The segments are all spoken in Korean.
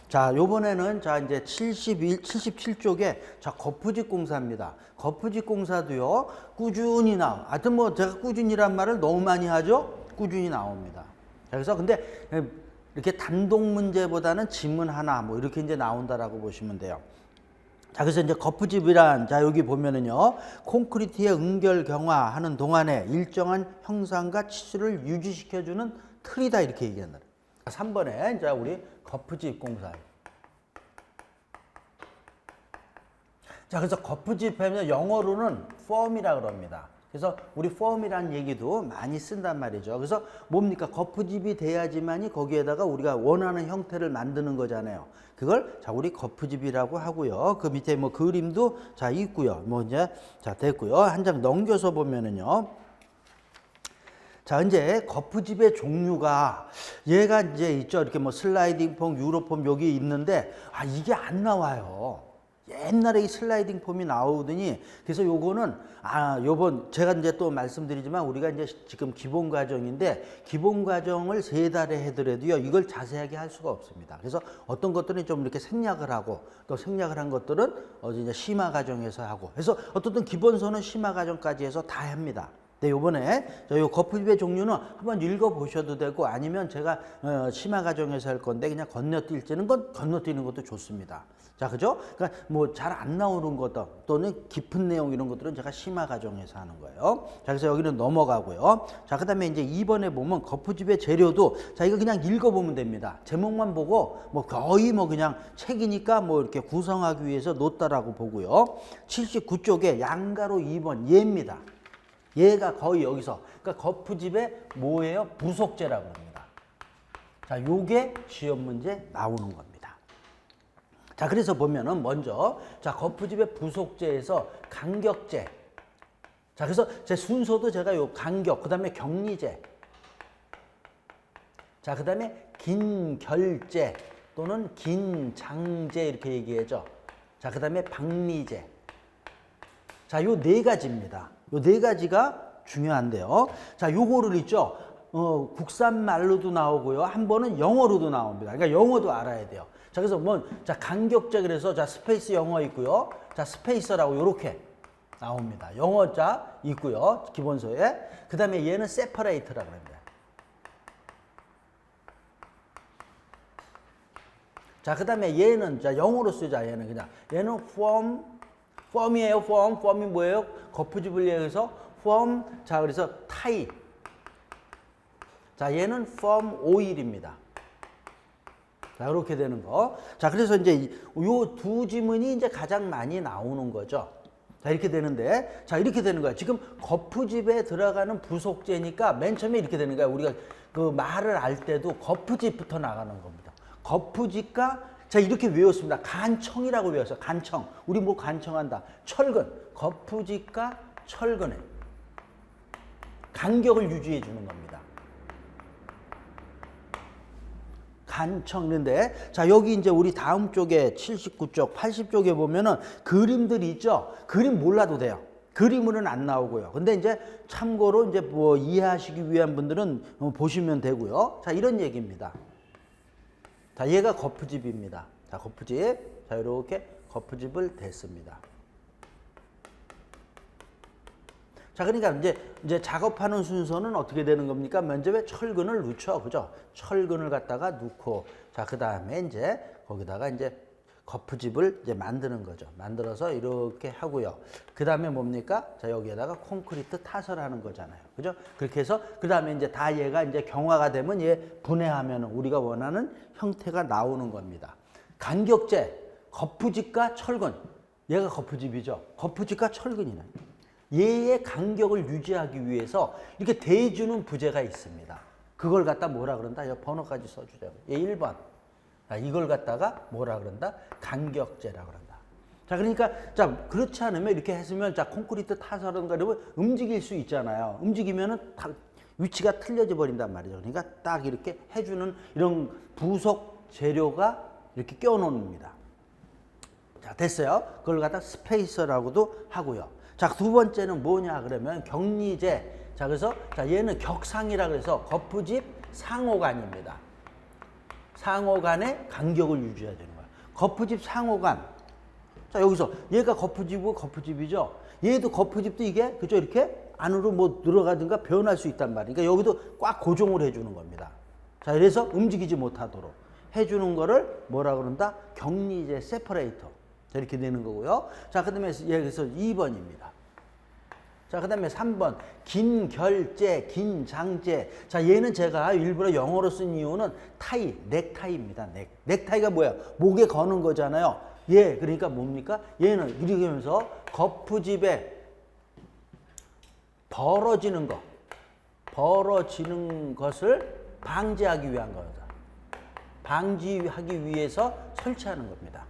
자, 요번에는 자, 이제 77쪽에 자, 거푸집 공사입니다. 거푸집 공사도요, 꾸준히 하여튼 뭐 제가 꾸준히란 말을 너무 많이 하죠? 꾸준히 나옵니다. 자, 그래서 근데 이렇게 단독 문제보다는 지문 하나 뭐 이렇게 이제 나온다라고 보시면 돼요. 자, 그래서 이제 거푸집이란, 자, 여기 보면은요, 콘크리트의 응결 경화하는 동안에 일정한 형상과 치수를 유지시켜주는 틀이다, 이렇게 얘기한다. 3번에, 자, 우리 거푸집 공사. 자, 그래서 거푸집 하면 영어로는 form이라고 그럽니다. 그래서 우리 form이라는 얘기도 많이 쓴단 말이죠. 그래서 뭡니까? 거푸집이 돼야지만이 거기에다가 우리가 원하는 형태를 만드는 거잖아요. 그걸 자, 우리 거푸집이라고 하고요. 그 밑에 뭐 그림도 자, 있고요. 뭐 이제 자, 됐고요. 한 장 넘겨서 보면은요. 자, 이제 거푸집의 종류가 얘가 이제 있죠. 이렇게 뭐 슬라이딩 폼, 유로폼 여기 있는데 아, 이게 안 나와요. 옛날에 이 슬라이딩 폼이 나오더니 그래서 요거는 요번 제가 이제 또 말씀드리지만 우리가 이제 지금 기본 과정인데 기본 과정을 3달에 해더라도요 이걸 자세하게 할 수가 없습니다. 그래서 어떤 것들은 좀 이렇게 생략을 하고 또 생략을 한 것들은 이제 심화 과정에서 하고 그래서 어떻든 기본서는 심화 과정까지 해서 다 합니다. 네, 요번에 요 거푸집의 종류는 한번 읽어보셔도 되고 아니면 제가 심화 과정에서 할 건데 그냥 건너뛸지는 건 건너뛰는 것도 좋습니다. 자, 그죠? 그러니까 뭐 잘 안 나오는 것도 또는 깊은 내용 이런 것들은 제가 심화 과정에서 하는 거예요. 자, 그래서 여기는 넘어가고요. 자, 그다음에 이제 2번에 보면 거푸집의 재료도 자, 이거 그냥 읽어보면 됩니다. 제목만 보고 뭐 거의 뭐 그냥 책이니까 뭐 이렇게 구성하기 위해서 놓다라고 보고요. 79쪽에 양가로 2번 얘입니다. 얘가 거의 여기서 그러니까 거푸집의 뭐예요? 부속재라고 합니다. 자, 요게 시험 문제 나오는 겁니다. 자, 그래서 보면은 먼저 자, 거푸집의 부속재에서 간격재. 자, 그래서 제 순서도 제가 요 간격, 그다음에 격리재. 자, 그다음에 긴결재 또는 긴장재 이렇게 얘기하죠. 자, 그다음에 박리재. 자, 요 4가지입니다. 요 4가지가 중요한데요. 자, 요거를 있죠. 국산 말로도 나오고요. 한 번은 영어로도 나옵니다. 그러니까 영어도 알아야 돼요. 자, 그래서 자, 간격자 그래서 자, 스페이스 영어 있고요. 자, 스페이서라고 요렇게 나옵니다. 영어자 있고요. 기본서에. 그다음에 얘는 세퍼레이트라고 합니다. 자, 그다음에 얘는 자, 영어로 쓰자. 얘는 그냥 얘는 펌이에요. 펌이 뭐예요? 거푸집을 이용해서 펌. 자, 그래서 타입. 자, 얘는 펌 오일입니다. 자, 이렇게 되는 거. 자, 그래서 이제 요 2 지문이 이제 가장 많이 나오는 거죠. 자, 이렇게 되는데, 자, 이렇게 되는 거야. 지금 거푸집에 들어가는 부속재니까 맨 처음에 이렇게 되는 거야. 우리가 그 말을 알 때도 거푸집부터 나가는 겁니다. 거푸집과 자, 이렇게 외웠습니다. 간청이라고 외웠어요. 간청. 우리 뭐 간청한다. 철근. 거푸집과 철근에 간격을 유지해 주는 겁니다. 간청인데 자, 여기 이제 우리 다음 쪽에 79쪽, 80쪽에 보면은 그림들이 있죠. 그림 몰라도 돼요. 그림으로는 안 나오고요. 근데 이제 참고로 이제 뭐 이해하시기 위한 분들은 보시면 되고요. 자, 이런 얘기입니다. 자, 얘가 거푸집입니다. 자, 거푸집. 자, 이렇게 거푸집을 댔습니다. 자, 그러니까 이제 작업하는 순서는 어떻게 되는 겁니까? 먼저 왜 철근을 넣죠. 그죠? 철근을 갖다가 넣고, 자, 그 다음에 이제 거기다가 이제 거푸집을 이제 만드는 거죠. 만들어서 이렇게 하고요. 그 다음에 뭡니까? 자, 여기에다가 콘크리트 타설 하는 거잖아요. 그죠? 그렇게 해서 그 다음에 이제 다 얘가 이제 경화가 되면 얘 분해하면 우리가 원하는 형태가 나오는 겁니다. 간격재, 거푸집과 철근. 얘가 거푸집이죠. 거푸집과 철근이네. 얘의 간격을 유지하기 위해서 이렇게 대주는 부재가 있습니다. 그걸 갖다 뭐라 그런다? 이 번호까지 써주자고. 얘 1번. 자, 이걸 갖다가 뭐라 그런다? 간격재라 그런다. 자, 그러니까 자, 그렇지 않으면 이렇게 했으면 자, 콘크리트 타설은 그러면 움직일 수 있잖아요. 움직이면은 위치가 틀려져 버린단 말이죠. 그러니까 딱 이렇게 해주는 이런 부속 재료가 이렇게 껴놓습니다. 자, 됐어요. 그걸 갖다 스페이서라고도 하고요. 자, 2번째는 뭐냐 그러면 격리재. 자, 그래서 자, 얘는 격상이라 그래서 거푸집 상호간입니다. 상호 간의 간격을 유지해야 되는 거야. 거푸집 상호 간. 자, 여기서 얘가 거푸집이고 거푸집이죠. 얘도 거푸집도 이게 그죠? 이렇게 안으로 뭐 들어가든가 변할 수 있단 말이에요. 그러니까 여기도 꽉 고정을 해주는 겁니다. 자, 그래서 움직이지 못하도록 해주는 거를 뭐라 그런다? 격리제 세퍼레이터. 자, 이렇게 되는 거고요. 자, 그 다음에 여기서 2번입니다. 자, 그 다음에 3번. 긴결제, 긴장제. 자, 얘는 제가 일부러 영어로 쓴 이유는 타이, 넥타이입니다. 넥타이가 뭐야? 목에 거는 거잖아요. 얘, 그러니까 뭡니까? 얘는 이렇게 하면서 거푸집에 벌어지는 것을 방지하기 위한 거다. 방지하기 위해서 설치하는 겁니다.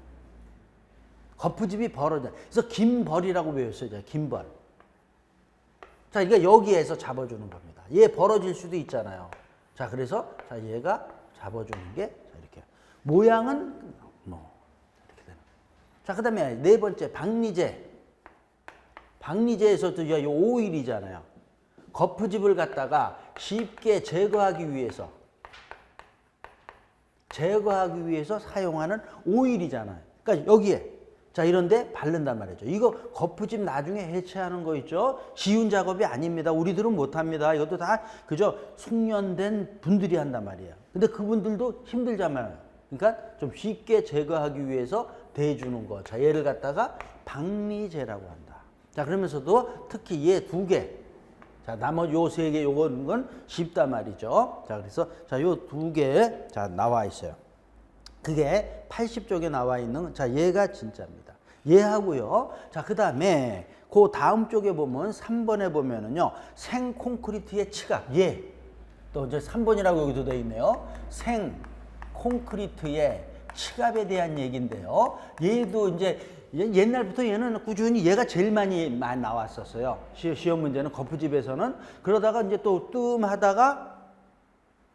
거푸집이 벌어져. 그래서 긴벌이라고 배웠어요. 긴벌. 자, 그러니까 여기에서 잡아주는 겁니다. 얘 벌어질 수도 있잖아요. 자, 그래서 자, 얘가 잡아주는 게 자, 이렇게 모양은 뭐 이렇게 되는. 자, 그다음에 네 번째 박리제. 박리제에서도 요 오일이잖아요. 거푸집을 갖다가 쉽게 제거하기 위해서 사용하는 오일이잖아요. 그러니까 여기에 자, 이런데 바른단 말이죠. 이거 거푸집 나중에 해체하는 거 있죠? 쉬운 작업이 아닙니다. 우리들은 못합니다. 이것도 다 그저 숙련된 분들이 한단 말이에요. 근데 그분들도 힘들잖아요. 그러니까 좀 쉽게 제거하기 위해서 대주는 거. 자, 얘를 갖다가 박리제라고 한다. 자, 그러면서도 특히 얘 두 개. 자, 나머지 요 세 개 요건 건 쉽단 말이죠. 자, 그래서 자, 요 두 개 자, 나와 있어요. 그게 80쪽에 나와 있는 자, 얘가 진짜입니다. 얘하고요. 자, 그다음에 그 다음 쪽에 보면 3번에 보면은요. 생콘크리트의 치갑. 얘. 또 이제 3번이라고 여기도 돼 있네요. 생콘크리트의 치갑에 대한 얘기인데요. 얘도 이제 옛날부터 얘는 꾸준히 얘가 제일 많이 나왔었어요. 시험 문제는 거푸집에서는. 그러다가 이제 또 뜸하다가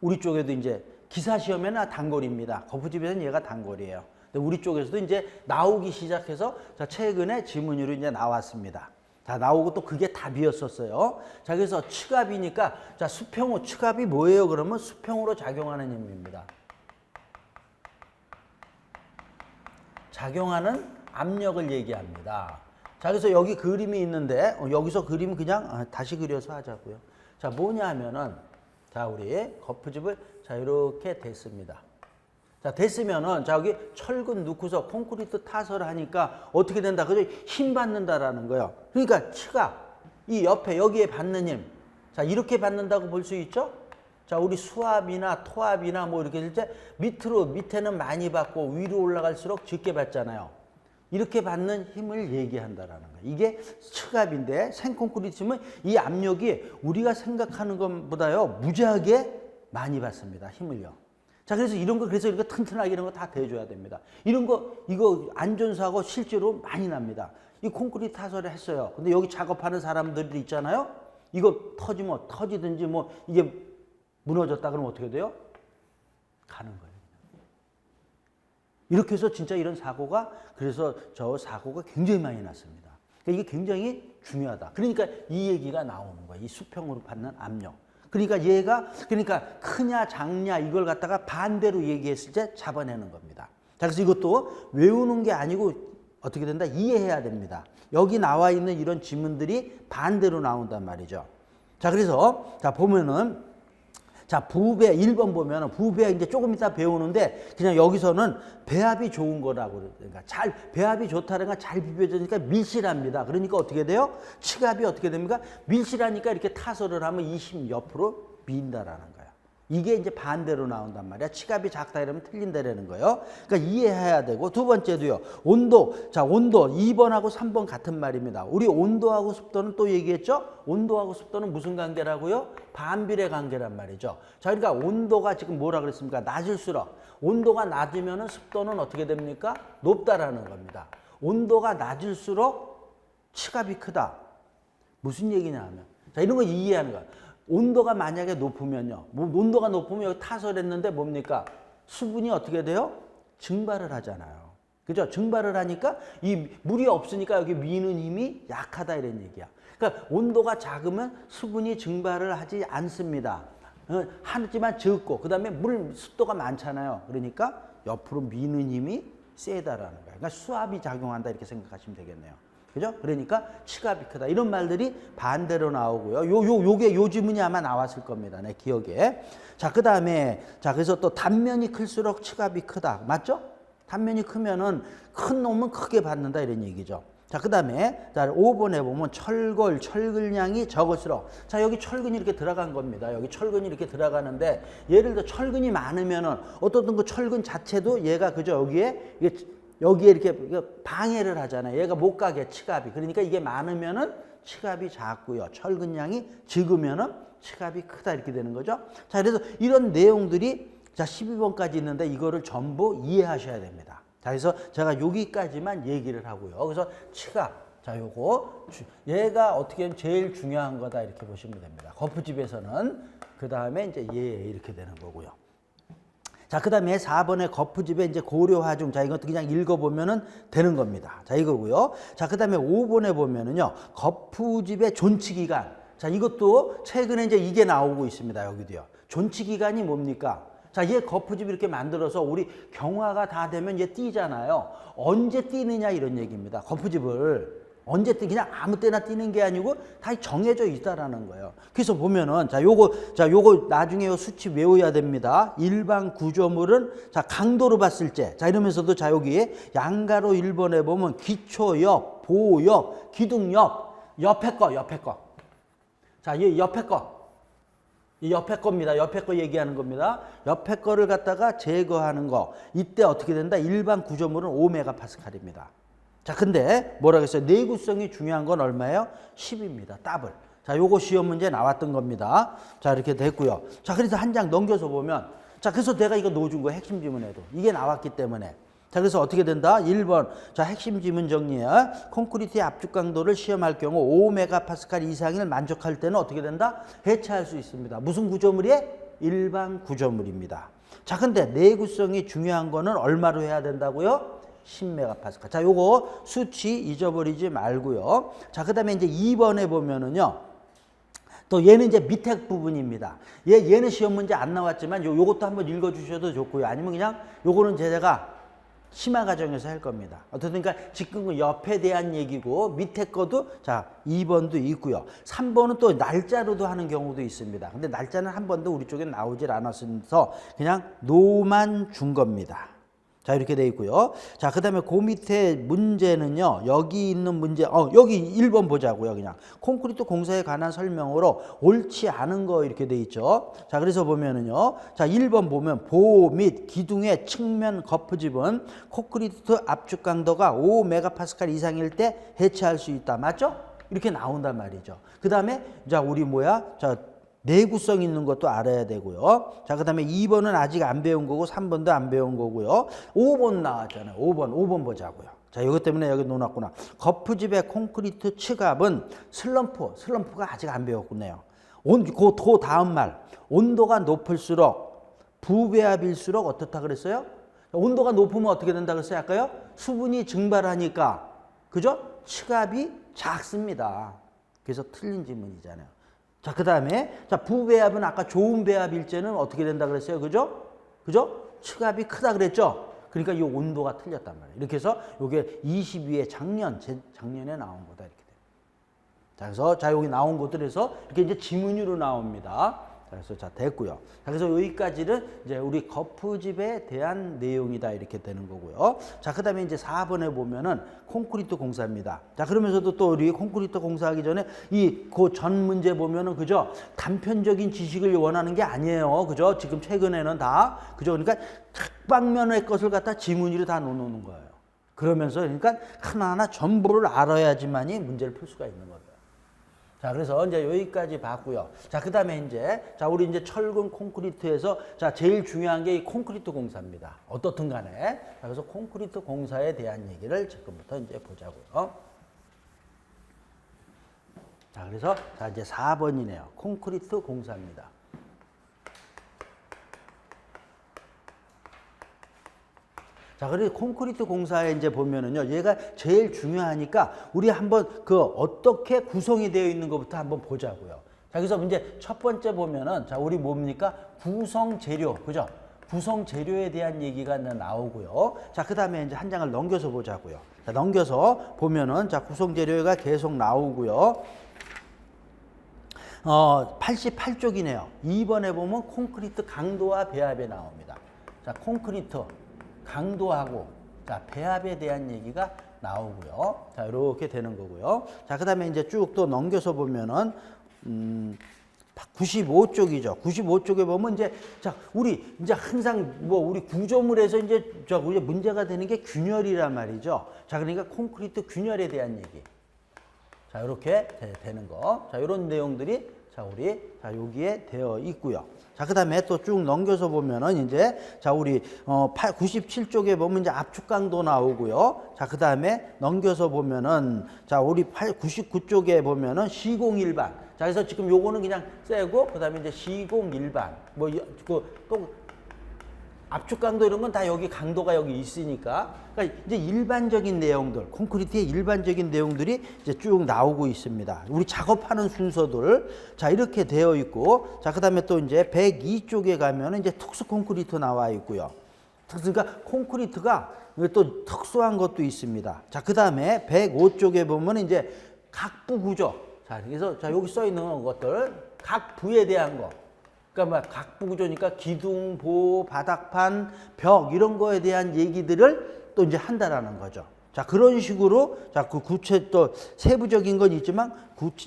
우리 쪽에도 이제 기사 시험에는 단거리입니다. 거푸집에서는 얘가 단거리예요. 근데 우리 쪽에서도 이제 나오기 시작해서 자, 최근에 지문으로 이제 나왔습니다. 자, 나오고 또 그게 답이었었어요. 자, 그래서 치갑이니까 자, 수평호 치갑이 뭐예요? 그러면 수평으로 작용하는 힘입니다. 작용하는 압력을 얘기합니다. 자, 그래서 여기 그림이 있는데 여기서 그림 그냥 다시 그려서 하자고요. 자, 뭐냐 하면은 자, 우리 거푸집을 자, 이렇게 됐습니다. 자, 됐으면은 자, 여기 철근 넣고서 콘크리트 타설을 하니까 어떻게 된다? 그죠? 힘 받는다라는 거예요. 그러니까 치가 이 옆에 여기에 받는 힘. 자, 이렇게 받는다고 볼 수 있죠? 자, 우리 수압이나 토압이나 뭐 이렇게 될 때 밑에는 많이 받고 위로 올라갈수록 적게 받잖아요. 이렇게 받는 힘을 얘기한다라는 거예요. 이게 치갑인데 생콘크리트는 이 압력이 우리가 생각하는 것보다요 무지하게 많이 받습니다. 힘을요. 자, 그래서 이런 거 그래서 이렇게 튼튼하게 이런 거 다 대줘야 됩니다. 이런 거 이거 안전사고 실제로 많이 납니다. 이 콘크리트 타설을 했어요. 근데 여기 작업하는 사람들이 있잖아요. 이거 터지면 터지든지 뭐 이게 무너졌다 그러면 어떻게 돼요? 가는 거예요. 이렇게 해서 진짜 이런 사고가 그래서 저 사고가 굉장히 많이 났습니다. 그러니까 이게 굉장히 중요하다. 그러니까 이 얘기가 나오는 거예요. 이 수평으로 받는 압력. 그러니까 얘가 그러니까 크냐 작냐 이걸 갖다가 반대로 얘기했을 때 잡아내는 겁니다. 자, 그래서 이것도 외우는 게 아니고 어떻게 된다? 이해해야 됩니다. 여기 나와 있는 이런 지문들이 반대로 나온단 말이죠. 자, 그래서 자 보면은 자, 부배 1번 보면은 부배 이제 조금 이따 배우는데 그냥 여기서는 배합이 좋은 거라고 그러니까 배합이 좋다는 건 잘 비벼지니까 밀실합니다. 그러니까 어떻게 돼요? 치갑이 어떻게 됩니까? 밀실하니까 이렇게 타설을 하면 이 힘 옆으로 민다라는 거예요. 이게 이제 반대로 나온단 말이야. 치갑이 작다 이러면 틀린다라는 거예요. 그러니까 이해해야 되고 두 번째도요. 온도. 자, 온도 2번하고 3번 같은 말입니다. 우리 온도하고 습도는 또 얘기했죠? 온도하고 습도는 무슨 관계라고요? 반비례 관계란 말이죠. 자, 그러니까 온도가 지금 뭐라 그랬습니까? 낮을수록 온도가 낮으면은 습도는 어떻게 됩니까? 높다라는 겁니다. 온도가 낮을수록 치갑이 크다. 무슨 얘기냐 하면 자, 이런 거 이해하는 거야. 온도가 만약에 높으면요. 뭐 온도가 높으면 여기 타설했는데 뭡니까? 수분이 어떻게 돼요? 증발을 하잖아요. 그죠? 증발을 하니까 이 물이 없으니까 여기 미는 힘이 약하다 이런 얘기야. 그러니까 온도가 작으면 수분이 증발을 하지 않습니다. 하지만 적고 그다음에 물 습도가 많잖아요. 그러니까 옆으로 미는 힘이 세다라는 거예요. 그러니까 수압이 작용한다 이렇게 생각하시면 되겠네요. 그죠? 그러니까 치갑이 크다. 이런 말들이 반대로 나오고요. 요게 요 지문이 아마 나왔을 겁니다. 내 기억에. 자, 그다음에 자, 그래서 또 단면이 클수록 치갑이 크다. 맞죠? 단면이 크면은 큰 놈은 크게 받는다 이런 얘기죠. 자, 그다음에 자, 5번에 보면 철근량이 적을수록 자, 여기 철근이 이렇게 들어간 겁니다. 여기 철근이 이렇게 들어가는데 예를 들어 철근이 많으면은 어떤 그 철근 자체도 얘가 그죠? 여기에 이렇게 방해를 하잖아요. 얘가 못 가게 치갑이. 그러니까 이게 많으면은 치갑이 작고요. 철근량이 적으면은 치갑이 크다 이렇게 되는 거죠. 자, 그래서 이런 내용들이 자 12번까지 있는데 이거를 전부 이해하셔야 됩니다. 자, 그래서 제가 여기까지만 얘기를 하고요. 그래서 치갑. 자, 요거 얘가 어떻게 보면 제일 중요한 거다 이렇게 보시면 됩니다. 거푸집에서는 그 다음에 이제 얘 이렇게 되는 거고요. 자, 그 다음에 4번에 거푸집에 이제 고려화중. 자, 이것도 그냥 읽어보면은 되는 겁니다. 자, 이거고요. 자, 그 다음에 5번에 보면은요, 거푸집의 존치기간. 자, 이것도 최근에 이제 이게 나오고 있습니다. 여기도요. 존치기간이 뭡니까? 자, 얘 거푸집 이렇게 만들어서 우리 경화가 다 되면 얘 뛰잖아요. 언제 뛰느냐 이런 얘기입니다. 거푸집을. 언제 그냥 아무 때나 뛰는 게 아니고 다 정해져 있다라는 거예요. 그래서 보면은 요거 나중에 요 수치 외워야 됩니다. 일반 구조물은 자, 강도로 봤을 때 자, 이러면서도 자, 여기 양가로 1번에 보면 기초엽, 보엽, 기둥엽, 옆에 거. 자, 이 옆에 거. 이 옆에 겁니다. 옆에 거 얘기하는 겁니다. 옆에 거를 갖다가 제거하는 거. 이때 어떻게 된다? 일반 구조물은 5메가파스칼입니다. 자, 근데 뭐라고 했어요? 내구성이 중요한 건 얼마예요? 10입니다. 더블. 자, 요거 시험 문제 나왔던 겁니다. 자, 이렇게 됐고요. 자, 그래서 한 장 넘겨서 보면 자, 그래서 내가 이거 넣어준 거예요. 핵심 지문에도. 이게 나왔기 때문에. 자, 그래서 어떻게 된다? 1번. 자, 핵심 지문 정리야. 콘크리트의 압축 강도를 시험할 경우 5메가파스칼 이상을 만족할 때는 어떻게 된다? 해체할 수 있습니다. 무슨 구조물이에요? 일반 구조물입니다. 자, 근데 내구성이 중요한 거는 얼마로 해야 된다고요? 10메가파스칼. 자, 요거 수치 잊어버리지 말고요. 자, 그 다음에 이제 2번에 보면은요. 또 얘는 이제 밑에 부분입니다. 얘는 시험 문제 안 나왔지만 요것도 한번 읽어주셔도 좋고요. 아니면 그냥 요거는 제가 심화 과정에서 할 겁니다. 어쨌든 그러니까 지금 옆에 대한 얘기고 밑에 거도 자 2번도 있고요. 3번은 또 날짜로도 하는 경우도 있습니다. 근데 날짜는 한 번도 우리 쪽에 나오질 않았어서 그냥 노만 준 겁니다. 자, 이렇게 돼 있고요. 자, 그 다음에 그 밑에 문제는요, 여기 있는 문제, 여기 1번 보자고요, 그냥. 콘크리트 공사에 관한 설명으로 옳지 않은 거 이렇게 돼 있죠. 자, 그래서 보면은요, 자, 1번 보면 보호 및 기둥의 측면 거푸집은 콘크리트 압축 강도가 5메가파스칼 이상일 때 해체할 수 있다. 맞죠? 이렇게 나온단 말이죠. 그 다음에, 자, 우리 자, 내구성 있는 것도 알아야 되고요. 자, 그 다음에 2번은 아직 안 배운 거고 3번도 안 배운 거고요. 5번 나왔잖아요. 5번 보자고요. 자, 이것 때문에 여기 놓았구나. 거푸집의 콘크리트 치갑은 슬럼프가 아직 안 배웠군요. 그 다음 말. 온도가 높을수록 부배합일수록 어떻다 그랬어요? 온도가 높으면 어떻게 된다 그랬어요? 아까요? 수분이 증발하니까 그죠? 치갑이 작습니다. 그래서 틀린 질문이잖아요. 자, 그 다음에, 자, 부배합은 아까 좋은 배합일 때는 어떻게 된다 그랬어요? 그죠? 치갑이 크다 그랬죠? 그러니까 이 온도가 틀렸단 말이에요. 이렇게 해서 이게 22회 작년에 나온 거다. 이렇게 돼요. 자, 그래서, 자, 여기 나온 것들에서 이렇게 이제 지문으로 나옵니다. 자, 그래서 자, 됐고요. 자, 그래서 여기까지는 이제 우리 거푸집에 대한 내용이다. 이렇게 되는 거고요. 자, 그 다음에 이제 4번에 보면은 콘크리트 공사입니다. 자, 그러면서도 또 우리 콘크리트 공사하기 전에 그 전 문제 보면은 그죠? 단편적인 지식을 원하는 게 아니에요. 그죠? 지금 최근에는 다. 그죠? 그러니까 각 방면의 것을 갖다 지문으로 다 놓는 거예요. 그러면서 그러니까 하나하나 전부를 알아야지만이 문제를 풀 수가 있는 거예요. 자, 그래서 이제 여기까지 봤고요. 자, 그 다음에 이제, 자, 우리 이제 철근 콘크리트에서, 자, 제일 중요한 게 이 콘크리트 공사입니다. 어떻든 간에. 자, 그래서 콘크리트 공사에 대한 얘기를 지금부터 이제 보자고요. 자, 그래서, 자, 이제 4번이네요. 콘크리트 공사입니다. 자, 그리고 콘크리트 공사에 이제 보면은요, 얘가 제일 중요하니까 우리 한번 어떻게 구성이 되어 있는 것부터 한번 보자고요. 자, 그래서 이제 첫 번째 보면은, 자, 우리 뭡니까? 구성 재료, 그죠? 구성 재료에 대한 얘기가 나오고요. 자, 그 다음에 이제 한 장을 넘겨서 보자고요. 자, 넘겨서 보면은, 자, 구성 재료가 계속 나오고요. 88쪽이네요. 2번에 보면 콘크리트 강도와 배합에 나옵니다. 자, 콘크리트 강도하고, 자, 배합에 대한 얘기가 나오고요. 자, 이렇게 되는 거고요. 자, 그 다음에 이제 쭉 또 넘겨서 보면은, 95쪽이죠. 95쪽에 보면 이제, 자, 우리 이제 항상 뭐 우리 구조물에서 이제 우리 문제가 되는 게 균열이란 말이죠. 자, 그러니까 콘크리트 균열에 대한 얘기. 자, 이렇게 되는 거. 자, 이런 내용들이 자, 여기에 되어 있고요. 자, 그 다음에 또 쭉 넘겨서 보면은 이제, 자, 우리, 97쪽에 보면 이제 압축 강도 나오고요. 자, 그 다음에 넘겨서 보면은, 자, 우리 99쪽에 보면은 시공일반. 자, 그래서 지금 요거는 그냥 떼고, 그 다음에 이제 시공일반. 뭐, 또, 압축 강도 이런 건 다 여기 강도가 여기 있으니까. 그러니까 이제 일반적인 내용들, 콘크리트의 일반적인 내용들이 이제 쭉 나오고 있습니다. 우리 작업하는 순서들. 자, 이렇게 되어 있고. 자, 그 다음에 또 이제 102쪽에 가면은 이제 특수 콘크리트 나와 있고요. 그러니까 콘크리트가 또 특수한 것도 있습니다. 자, 그 다음에 105쪽에 보면 이제 각부 구조. 자, 그래서 자, 여기 써 있는 것들, 각 부에 대한 거. 그러니까 막 각부 구조니까 기둥, 보, 바닥판, 벽 이런 거에 대한 얘기들을 또 이제 한다라는 거죠. 자, 그런 식으로 자, 그 구체 또 세부적인 건 있지만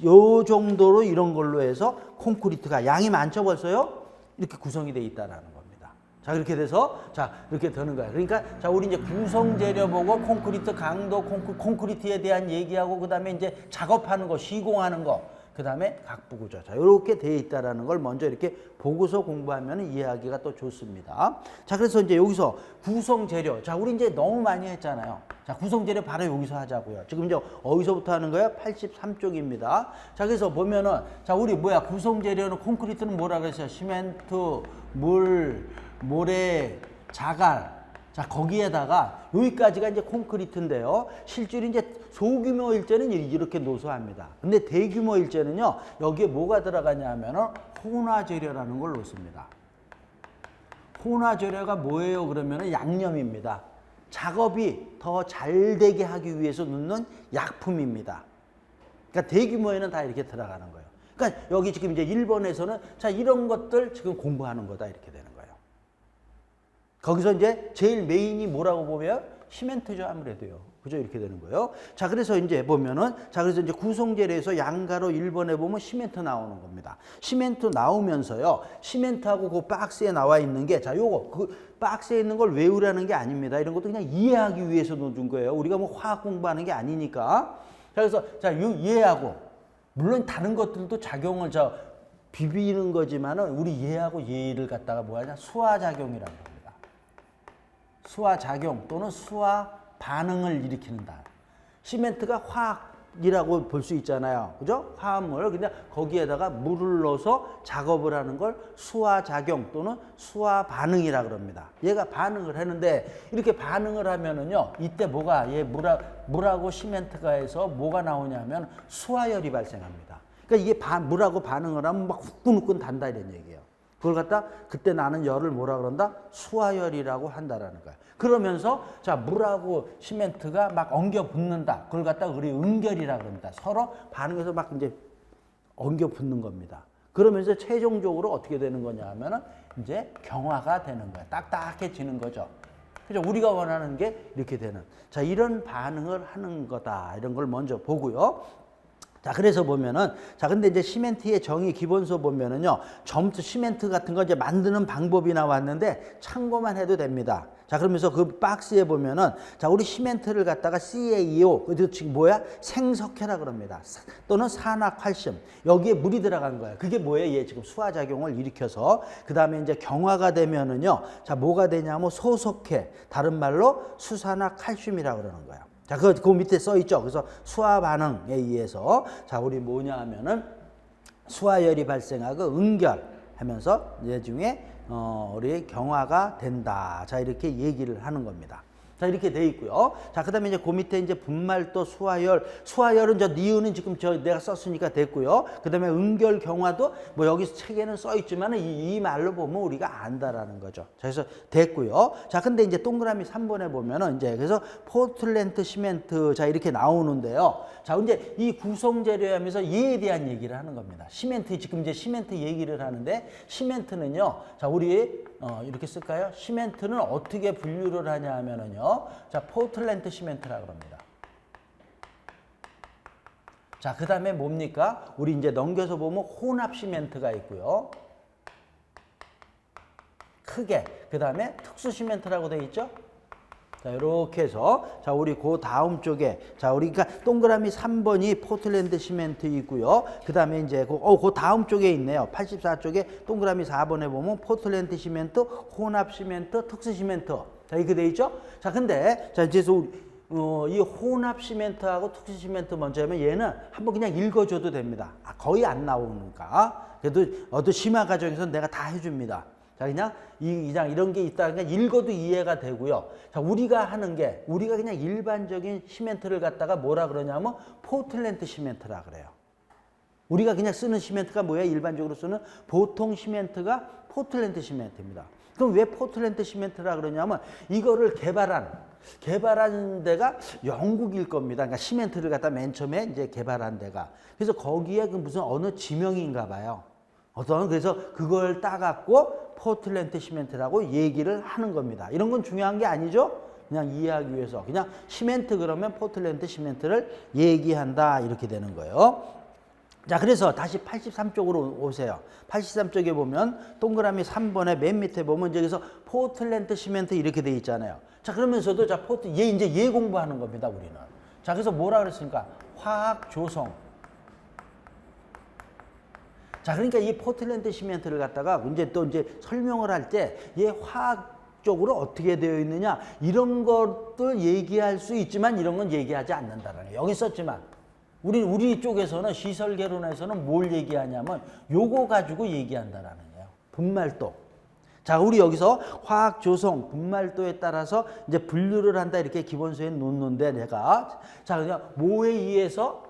요 정도로 이런 걸로 해서 콘크리트가 양이 많죠 벌써요? 이렇게 구성이 돼 있다라는 겁니다. 자, 이렇게 돼서 자, 이렇게 되는 거야. 그러니까 자, 우리 이제 구성 재료 보고 콘크리트 강도, 콘크리트에 대한 얘기하고 그다음에 이제 작업하는 거, 시공하는 거. 그 다음에 각부 구조. 자, 이렇게 되어 있다라는 걸 먼저 이렇게 보고서 공부하면 이해하기가 또 좋습니다. 자, 그래서 이제 여기서 구성 재료. 자, 우리 이제 너무 많이 했잖아요. 자, 구성 재료 바로 여기서 하자고요. 지금 이제 어디서부터 하는 거예요? 83쪽입니다. 자, 그래서 보면은, 자, 우리 구성 재료는 콘크리트는 뭐라 그랬어요? 시멘트, 물, 모래, 자갈. 자, 거기에다가 여기까지가 이제 콘크리트인데요. 실제로 이제 소규모 일제는 이렇게 노소합니다. 근데 대규모 일제는요, 여기에 뭐가 들어가냐 하면은 혼화 재료라는 걸 넣습니다. 혼화 재료가 뭐예요? 그러면은 양념입니다. 작업이 더 잘 되게 하기 위해서 넣는 약품입니다. 그러니까 대규모에는 다 이렇게 들어가는 거예요. 그러니까 여기 지금 이제 1번에서는 자, 이런 것들 지금 공부하는 거다 이렇게 되는 거예요. 거기서 이제 제일 메인이 뭐라고 보면 시멘트죠, 아무래도요. 그죠? 이렇게 되는 거예요. 자, 그래서 이제 보면은, 자, 그래서 이제 구성재료에서 양가로 1번에 보면 시멘트 나오는 겁니다. 시멘트 나오면서요, 시멘트하고 그 박스에 나와 있는 게, 자, 요거, 그 박스에 있는 걸 외우라는 게 아닙니다. 이런 것도 그냥 이해하기 위해서 넣어준 거예요. 우리가 뭐 화학 공부하는 게 아니니까. 자, 그래서, 자, 요 이해하고, 물론 다른 것들도 작용을 비비는 거지만은, 우리 이해하고 예를 갖다가 뭐 하냐? 수화작용이라고 합니다. 수화작용 또는 수화 반응을 일으키는다. 시멘트가 화학이라고 볼 수 있잖아요. 그죠? 화합물. 근데 거기에다가 물을 넣어서 작업을 하는 걸 수화작용 또는 수화반응이라고 그럽니다. 얘가 반응을 하는데 이렇게 반응을 하면은요, 이때 뭐가, 물하고 시멘트가 해서 뭐가 나오냐면 수화열이 발생합니다. 그러니까 이게 물하고 반응을 하면 막 후끈후끈 단다 이런 얘기예요. 그걸 갖다 그때 나는 열을 뭐라 그런다? 수화열이라고 한다라는 거야. 그러면서 자, 물하고 시멘트가 막 엉겨 붙는다. 그걸 갖다 우리 응결이라고 합니다. 서로 반응해서 막 이제 엉겨 붙는 겁니다. 그러면서 최종적으로 어떻게 되는 거냐 하면은 이제 경화가 되는 거야. 딱딱해지는 거죠. 그죠? 우리가 원하는 게 이렇게 되는. 자, 이런 반응을 하는 거다. 이런 걸 먼저 보고요. 자, 그래서 보면은, 자, 근데 이제 시멘트의 정의 기본서 보면은요, 점수 시멘트 같은 거 이제 만드는 방법이 나왔는데 참고만 해도 됩니다. 자, 그러면서 그 박스에 보면은, 자, 우리 시멘트를 갖다가 CaO, 그래서 지금 뭐야? 생석회라 그럽니다. 또는 산화칼슘. 여기에 물이 들어간 거예요. 그게 뭐예요? 얘 지금 수화작용을 일으켜서. 그 다음에 이제 경화가 되면은요, 자, 뭐가 되냐면 소석회. 다른 말로 수산화칼슘이라고 그러는 거예요. 자, 그 밑에 써 있죠. 그래서 수화 반응에 의해서 자, 우리 뭐냐 하면은 수화열이 발생하고 응결하면서 얘 중에 우리 경화가 된다. 자, 이렇게 얘기를 하는 겁니다. 자, 이렇게 돼 있고요. 자, 그 다음에 이제 그 밑에 이제 분말도, 수화열은 니은은 지금 내가 썼으니까 됐고요. 그 다음에 응결 경화도 뭐 여기 책에는 써 있지만 이 말로 보면 우리가 안다라는 거죠. 자, 그래서 됐고요. 자, 근데 이제 동그라미 3번에 보면은 이제 그래서 포틀랜드 시멘트 자, 이렇게 나오는데요. 자, 이제 이 구성 재료에 하면서 얘에 대한 얘기를 하는 겁니다. 시멘트, 지금 이제 시멘트 얘기를 하는데 시멘트는요. 자, 우리 이렇게 쓸까요? 시멘트는 어떻게 분류를 하냐 하면은요. 자, 포틀랜드 시멘트라고 합니다. 자, 그 다음에 뭡니까? 우리 이제 넘겨서 보면 혼합 시멘트가 있고요. 크게. 그 다음에 특수 시멘트라고 되어 있죠? 자, 이렇게 해서, 자, 우리 그 다음 쪽에, 자, 우리 그러니까 동그라미 3번이 포틀랜드 시멘트 있고요. 그 다음에 이제 그 다음 쪽에 있네요. 84쪽에 동그라미 4번에 보면 포틀랜드 시멘트, 혼합 시멘트, 특수 시멘트. 자, 이렇게 돼 있죠? 자, 근데, 자, 이제 이 혼합 시멘트하고 특수 시멘트 먼저 하면 얘는 한번 그냥 읽어줘도 됩니다. 거의 안 나오니까. 그래도 심화 과정에서 내가 다 해줍니다. 자, 그냥 이런 게 있다. 그냥 읽어도 이해가 되고요. 자, 우리가 하는 게, 우리가 그냥 일반적인 시멘트를 갖다가 뭐라 그러냐면 포틀랜드 시멘트라 그래요. 우리가 그냥 쓰는 시멘트가 뭐예요? 일반적으로 쓰는 보통 시멘트가 포틀랜드 시멘트입니다. 그럼 왜 포틀랜드 시멘트라 그러냐면 이거를 개발한 데가 영국일 겁니다. 그러니까 시멘트를 갖다 맨 처음에 이제 개발한 데가. 그래서 거기에 그 무슨 어느 지명인가 봐요. 그래서 그걸 따갖고 포틀랜드 시멘트라고 얘기를 하는 겁니다. 이런 건 중요한 게 아니죠? 그냥 이해하기 위해서. 그냥 시멘트 그러면 포틀랜드 시멘트를 얘기한다. 이렇게 되는 거예요. 자, 그래서 다시 83쪽으로 오세요. 83쪽에 보면 동그라미 3번에 맨 밑에 보면 여기서 포틀랜드 시멘트 이렇게 돼 있잖아요. 자, 그러면서도 자, 얘 공부하는 겁니다, 우리는. 자, 그래서 뭐라 그랬습니까? 화학 조성. 자, 그러니까 이 포틀랜드 시멘트를 갖다가 이제 설명을 할 때 얘 화학적으로 어떻게 되어 있느냐 이런 것들 얘기할 수 있지만 이런 건 얘기하지 않는다라는 거예요. 여기 썼지만 우리 쪽에서는 시설개론에서는 뭘 얘기하냐면 요거 가지고 얘기한다라는 거예요. 분말도. 자, 우리 여기서 화학 조성, 분말도에 따라서 이제 분류를 한다 이렇게 기본서에 놓는데 내가 자, 그냥 뭐에 의해서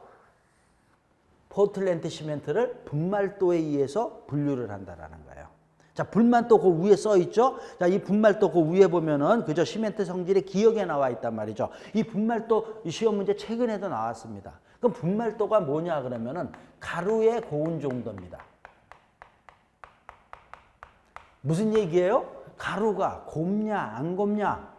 포틀랜드 시멘트를 분말도에 의해서 분류를 한다라는 거예요. 자, 분말도 그 위에 써 있죠? 자, 이 분말도 그 위에 보면은 그저 시멘트 성질의 기억에 나와 있단 말이죠. 이 분말도 이 시험 문제 최근에도 나왔습니다. 그럼 분말도가 뭐냐 그러면은 가루의 고운 정도입니다. 무슨 얘기예요? 가루가 곱냐 안 곱냐?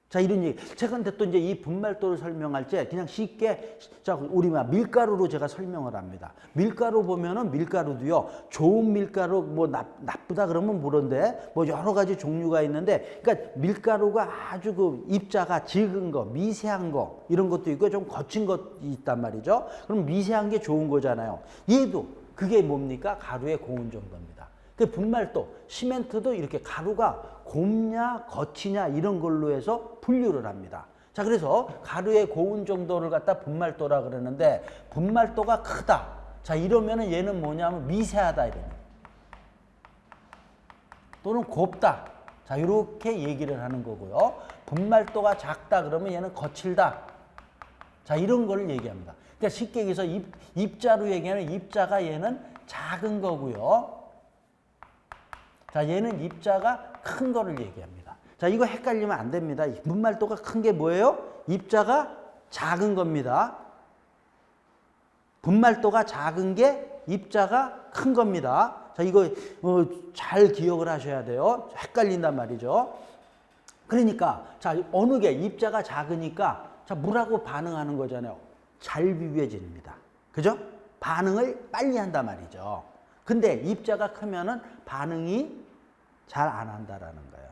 자, 이런 얘기. 제가 근데 또 이제 이 분말도를 설명할 때 그냥 쉽게, 자, 우리 밀가루로 제가 설명을 합니다. 밀가루 보면은 밀가루도요, 좋은 밀가루, 뭐 나쁘다 그러면 모른데, 뭐 여러 가지 종류가 있는데, 그러니까 밀가루가 아주 그 입자가 적은 거, 미세한 거, 이런 것도 있고 좀 거친 것이 있단 말이죠. 그럼 미세한 게 좋은 거잖아요. 얘도 그게 뭡니까? 가루의 고운 정도입니다. 그 분말도, 시멘트도 이렇게 가루가 곱냐 거치냐 이런 걸로 해서 분류를 합니다. 자, 그래서 가루의 고운 정도를 갖다 분말도라 그러는데 분말도가 크다. 자, 이러면은 얘는 뭐냐면 미세하다 이러면. 또는 곱다. 자, 이렇게 얘기를 하는 거고요. 분말도가 작다 그러면 얘는 거칠다. 자, 이런 거를 얘기합니다. 그러니까 쉽게 얘기해서 입자로 얘기하면 입자가 얘는 작은 거고요. 자, 얘는 입자가 큰 거를 얘기합니다. 자, 이거 헷갈리면 안 됩니다. 분말도가 큰 게 뭐예요? 입자가 작은 겁니다. 분말도가 작은 게 입자가 큰 겁니다. 자, 이거 잘 기억을 하셔야 돼요. 헷갈린단 말이죠. 그러니까 자, 어느 게 입자가 작으니까 자, 물하고 반응하는 거잖아요. 잘 비벼집니다. 그죠? 반응을 빨리 한단 말이죠. 근데 입자가 크면은 반응이 잘 안 한다라는 거예요.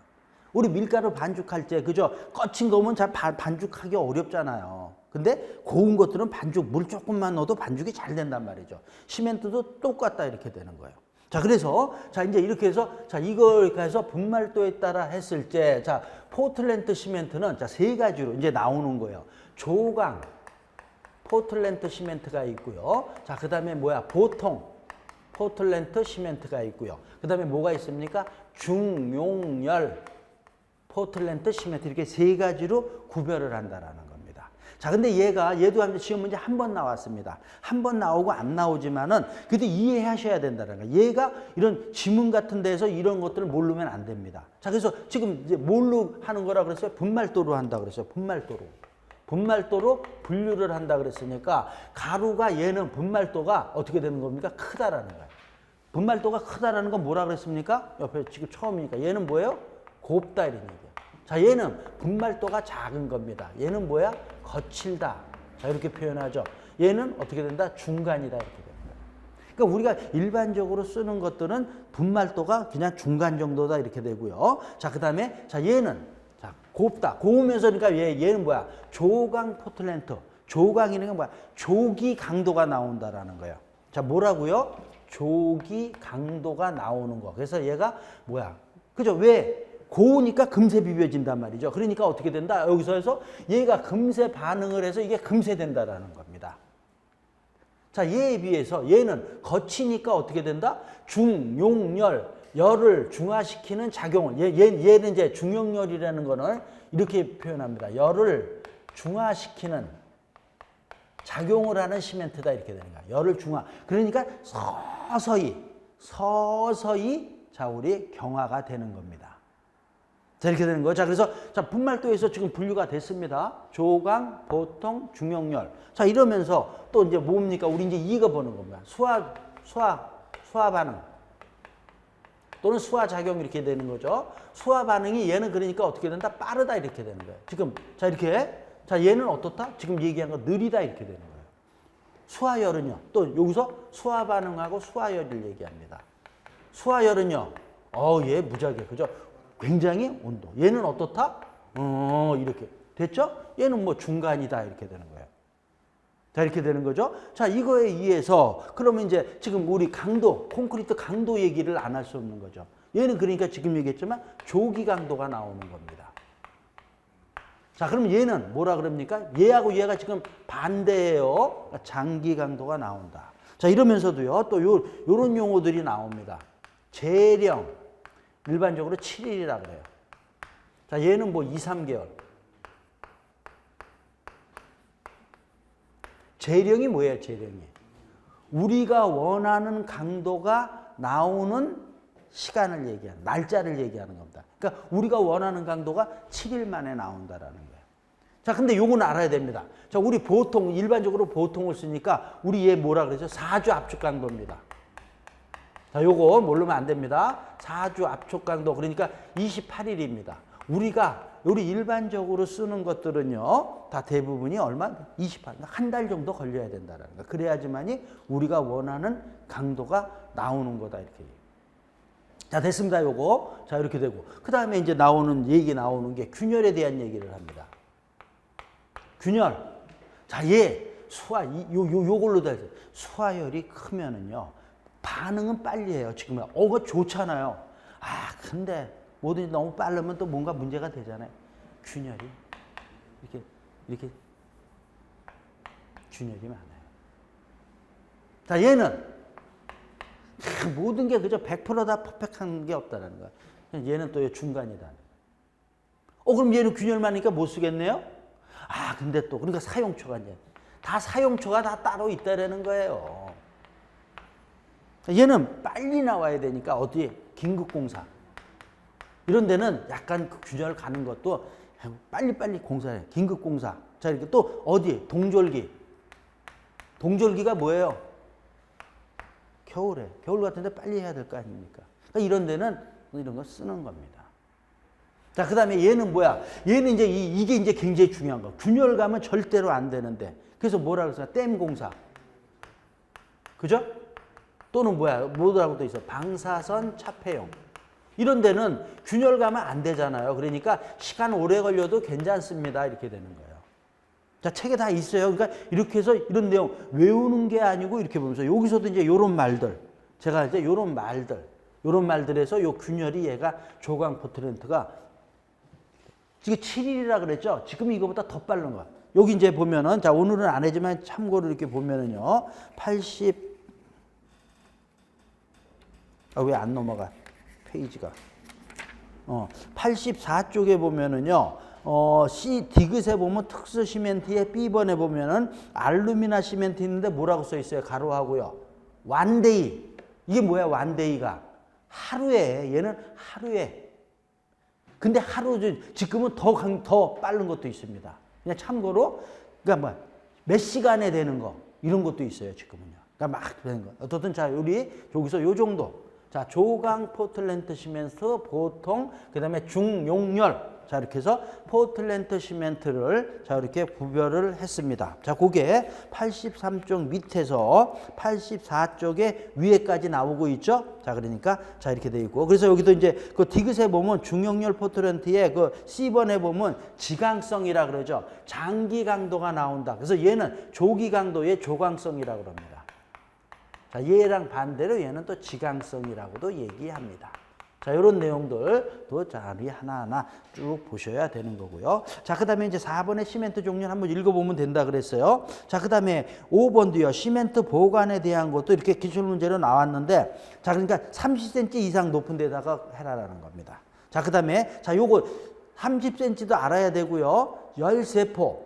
우리 밀가루 반죽할 때 그죠? 거친 거면 잘 반죽하기 어렵잖아요. 근데 고운 것들은 물 조금만 넣어도 반죽이 잘 된단 말이죠. 시멘트도 똑같다 이렇게 되는 거예요. 자, 그래서 자, 이제 이렇게 해서 자, 이걸 해서 분말도에 따라 했을 때 자, 포틀랜드 시멘트는 자, 세 가지로 이제 나오는 거예요. 조강 포틀랜드 시멘트가 있고요. 자, 그다음에 뭐야? 보통 포틀랜드 시멘트가 있고요. 그다음에 뭐가 있습니까? 중용열 포틀랜드, 시멘트 이렇게 세 가지로 구별을 한다라는 겁니다. 자, 근데 얘도 시험 문제 한 번 나왔습니다. 한 번 나오고 안 나오지만은 그래도 이해하셔야 된다는 거예요. 얘가 이런 지문 같은 데서 이런 것들을 모르면 안 됩니다. 자, 그래서 지금 이제 뭘로 하는 거라 그랬어요? 분말도로 한다 그랬어요. 분말도로. 분말도로 분류를 한다 그랬으니까 가루가 얘는 분말도가 어떻게 되는 겁니까? 크다라는 거예요. 분말도가 크다라는 건 뭐라 그랬습니까? 옆에 지금 처음이니까 얘는 뭐예요? 곱다 이런 얘기예요. 자, 얘는 분말도가 작은 겁니다. 얘는 뭐야? 거칠다. 자, 이렇게 표현하죠. 얘는 어떻게 된다? 중간이다 이렇게 됩니다. 그러니까 우리가 일반적으로 쓰는 것들은 분말도가 그냥 중간 정도다 이렇게 되고요. 자, 그다음에 자, 얘는 자, 곱다. 고우면서 그러니까 얘는 뭐야? 조강 포틀랜드. 조강이라는 건 뭐야? 조기 강도가 나온다라는 거예요. 자, 뭐라고요? 조기 강도가 나오는 거. 그래서 얘가 뭐야? 그죠? 왜? 고우니까 금세 비벼진단 말이죠. 그러니까 어떻게 된다? 여기서 해서 얘가 금세 반응을 해서 이게 금세 된다라는 겁니다. 자, 얘에 비해서 얘는 거치니까 어떻게 된다? 중용열, 열을 중화시키는 작용을 얘는 이제 중용열이라는 거는 이렇게 표현합니다. 열을 중화시키는 작용을 하는 시멘트다 이렇게 되는 거야. 열을 중화. 그러니까 서서히 자, 우리 경화가 되는 겁니다. 자, 이렇게 되는 거죠. 자, 그래서 자, 분말도에서 지금 분류가 됐습니다. 조강, 보통, 중용열. 자, 이러면서 또 이제 뭡니까? 우리 이제 이거 보는 겁니다. 수화 반응. 또는 수화 작용 이렇게 되는 거죠. 수화 반응이 얘는 그러니까 어떻게 된다? 빠르다 이렇게 되는 거예요. 지금 자, 이렇게 자, 얘는 어떻다? 지금 얘기한 거 느리다 이렇게 되는 거예요. 수화열은요. 또 여기서 수화 반응하고 수화열을 얘기합니다. 수화열은요. 얘 무지하게 그죠? 굉장히 온도. 얘는 어떻다? 이렇게 됐죠? 얘는 뭐 중간이다 이렇게 되는 거예요. 자, 이렇게 되는 거죠. 자, 이거에 의해서 그러면 이제 지금 우리 강도, 콘크리트 강도 얘기를 안 할 수 없는 거죠. 얘는 그러니까 지금 얘기했지만 조기 강도가 나오는 겁니다. 자, 그럼 얘는 뭐라 그럽니까? 얘하고 얘가 지금 반대예요. 장기 강도가 나온다. 자, 이러면서도요. 또 요런 용어들이 나옵니다. 재령. 일반적으로 7일이라 그래요. 자, 얘는 뭐 2, 3개월. 재령이 뭐예요, 재령이? 우리가 원하는 강도가 나오는 시간을 얘기하는, 날짜를 얘기하는 겁니다. 그러니까 우리가 원하는 강도가 7일 만에 나온다라는 거예요. 자, 근데 요건 알아야 됩니다. 자, 우리 보통, 일반적으로 보통을 쓰니까 우리 얘 뭐라 그러죠? 4주 압축 강도입니다. 자, 요거 모르면 안 됩니다. 4주 압축 강도, 그러니까 28일입니다. 우리 일반적으로 쓰는 것들은요, 다 대부분이 얼마? 28일. 한 달 정도 걸려야 된다는 거. 그래야지만이 우리가 원하는 강도가 나오는 거다, 이렇게. 자, 됐습니다, 요거. 자, 이렇게 되고. 그 다음에 이제 나오는 게 균열에 대한 얘기를 합니다. 균열. 자, 요걸로 다 해서. 수화열이 크면은요, 반응은 빨리 해요, 지금. 그거 좋잖아요. 근데 뭐든지 너무 빠르면 또 뭔가 문제가 되잖아요. 균열이 이렇게 균열이 많아요. 자, 얘는 모든 게 그저 100%다 퍼펙트한 게 없다는 거야. 얘는 또 중간이다. 그럼 얘는 균열 많으니까 못 쓰겠네요? 근데 또 그러니까 사용초가 이제 다 사용초가 다 따로 있다라는 거예요. 얘는 빨리 나와야 되니까 어디에 긴급공사 이런 데는 약간 그 균열 가는 것도 빨리빨리 공사해. 긴급공사. 자, 이렇게 또 어디에? 동절기가 뭐예요? 겨울에. 겨울 같은데 빨리 해야 될 거 아닙니까? 그러니까 이런 데는 이런 거 쓰는 겁니다. 자, 그 다음에 얘는 뭐야? 얘는 이제 이게 이제 굉장히 중요한 거. 균열 가면 절대로 안 되는데. 그래서 뭐라 그랬어요? 댐 공사. 그죠? 또는 뭐라고 또 있어? 방사선 차폐용. 이런 데는 균열 가면 안 되잖아요. 그러니까 시간 오래 걸려도 괜찮습니다. 이렇게 되는 거예요. 자, 책에 다 있어요. 그러니까 이렇게 해서 이런 내용 외우는 게 아니고 이렇게 보면서 여기서도 이제 요런 말들. 제가 이제 요런 말들에서 요 균열이 얘가 조강 포틀랜드가 지금 7일이라 그랬죠. 지금 이거보다 더 빠른 거야. 여기 이제 보면은 자, 오늘은 안 하지만 참고로 이렇게 보면은요. 80 왜 안 넘어가? 페이지가. 84쪽에 보면은요. 디귿에 보면 특수 시멘트에 B번에 보면은 알루미나 시멘트 있는데 뭐라고 써 있어요? 가로하고요. 완데이. 이게 뭐야? 완데이가 하루에, 얘는 하루에. 근데 하루 지금은 더 빠른 것도 있습니다. 그냥 참고로 그러니까 뭐 몇 시간에 되는 거 이런 것도 있어요. 지금은요. 그러니까 막 되는 거. 어떻든 자 우리 여기서 요 정도. 자 조강 포틀랜드 시멘트 보통 그다음에 중용열. 자 이렇게 해서 포틀랜드 시멘트를 자 이렇게 구별을 했습니다. 자 그게 83쪽 밑에서 84쪽에 위에까지 나오고 있죠. 자 그러니까 자 이렇게 돼 있고 그래서 여기도 이제 그 디귿에 보면 중용열 포틀랜드에 그 C번에 보면 지강성이라 그러죠. 장기 강도가 나온다. 그래서 얘는 조기 강도의 조강성이라 그럽니다. 자 얘랑 반대로 얘는 또 지강성이라고도 얘기합니다. 자, 이런 내용들도 자리 하나하나 쭉 보셔야 되는 거고요. 자, 그 다음에 이제 4번의 시멘트 종류를 한번 읽어보면 된다 그랬어요. 자, 그 다음에 5번도요. 시멘트 보관에 대한 것도 이렇게 기출문제로 나왔는데, 자, 그러니까 30cm 이상 높은 데다가 해라라는 겁니다. 자, 그 다음에, 자, 요거 30cm도 알아야 되고요. 13포.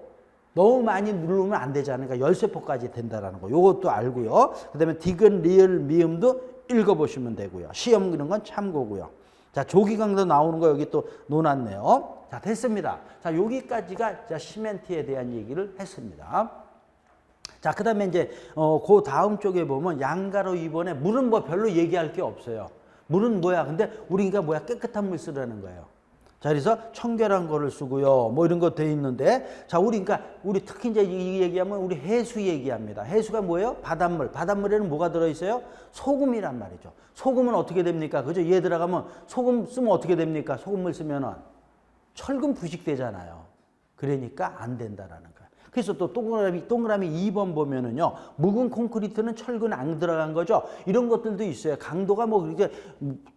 너무 많이 누르면 안 되잖아요. 그러니까 13포까지 된다라는 거. 요것도 알고요. 그 다음에 디귿, 리을, 미음도 읽어보시면 되고요. 시험 그런 건 참고고요. 자, 조기 강도 나오는 거 여기 또 놓았네요. 자, 됐습니다. 자, 여기까지가 자, 시멘트에 대한 얘기를 했습니다. 자, 그 다음에 이제, 그 다음 쪽에 보면 양가로 2번에 물은 뭐 별로 얘기할 게 없어요. 물은 뭐야? 근데 우리가 뭐야? 깨끗한 물 쓰라는 거예요. 자, 그래서 청결한 거를 쓰고요. 뭐 이런 거 돼 있는데, 자, 우리 특히 이제 이 얘기하면 우리 해수 얘기합니다. 해수가 뭐예요? 바닷물. 바닷물에는 뭐가 들어있어요? 소금이란 말이죠. 소금은 어떻게 됩니까? 그죠? 얘 들어가면 소금 쓰면 어떻게 됩니까? 소금물 쓰면은 철근 부식되잖아요. 그러니까 안 된다라는 거예요. 그래서 또 동그라미 2번 보면은요, 묵은 콘크리트는 철근 안 들어간 거죠. 이런 것들도 있어요. 강도가 뭐 그렇게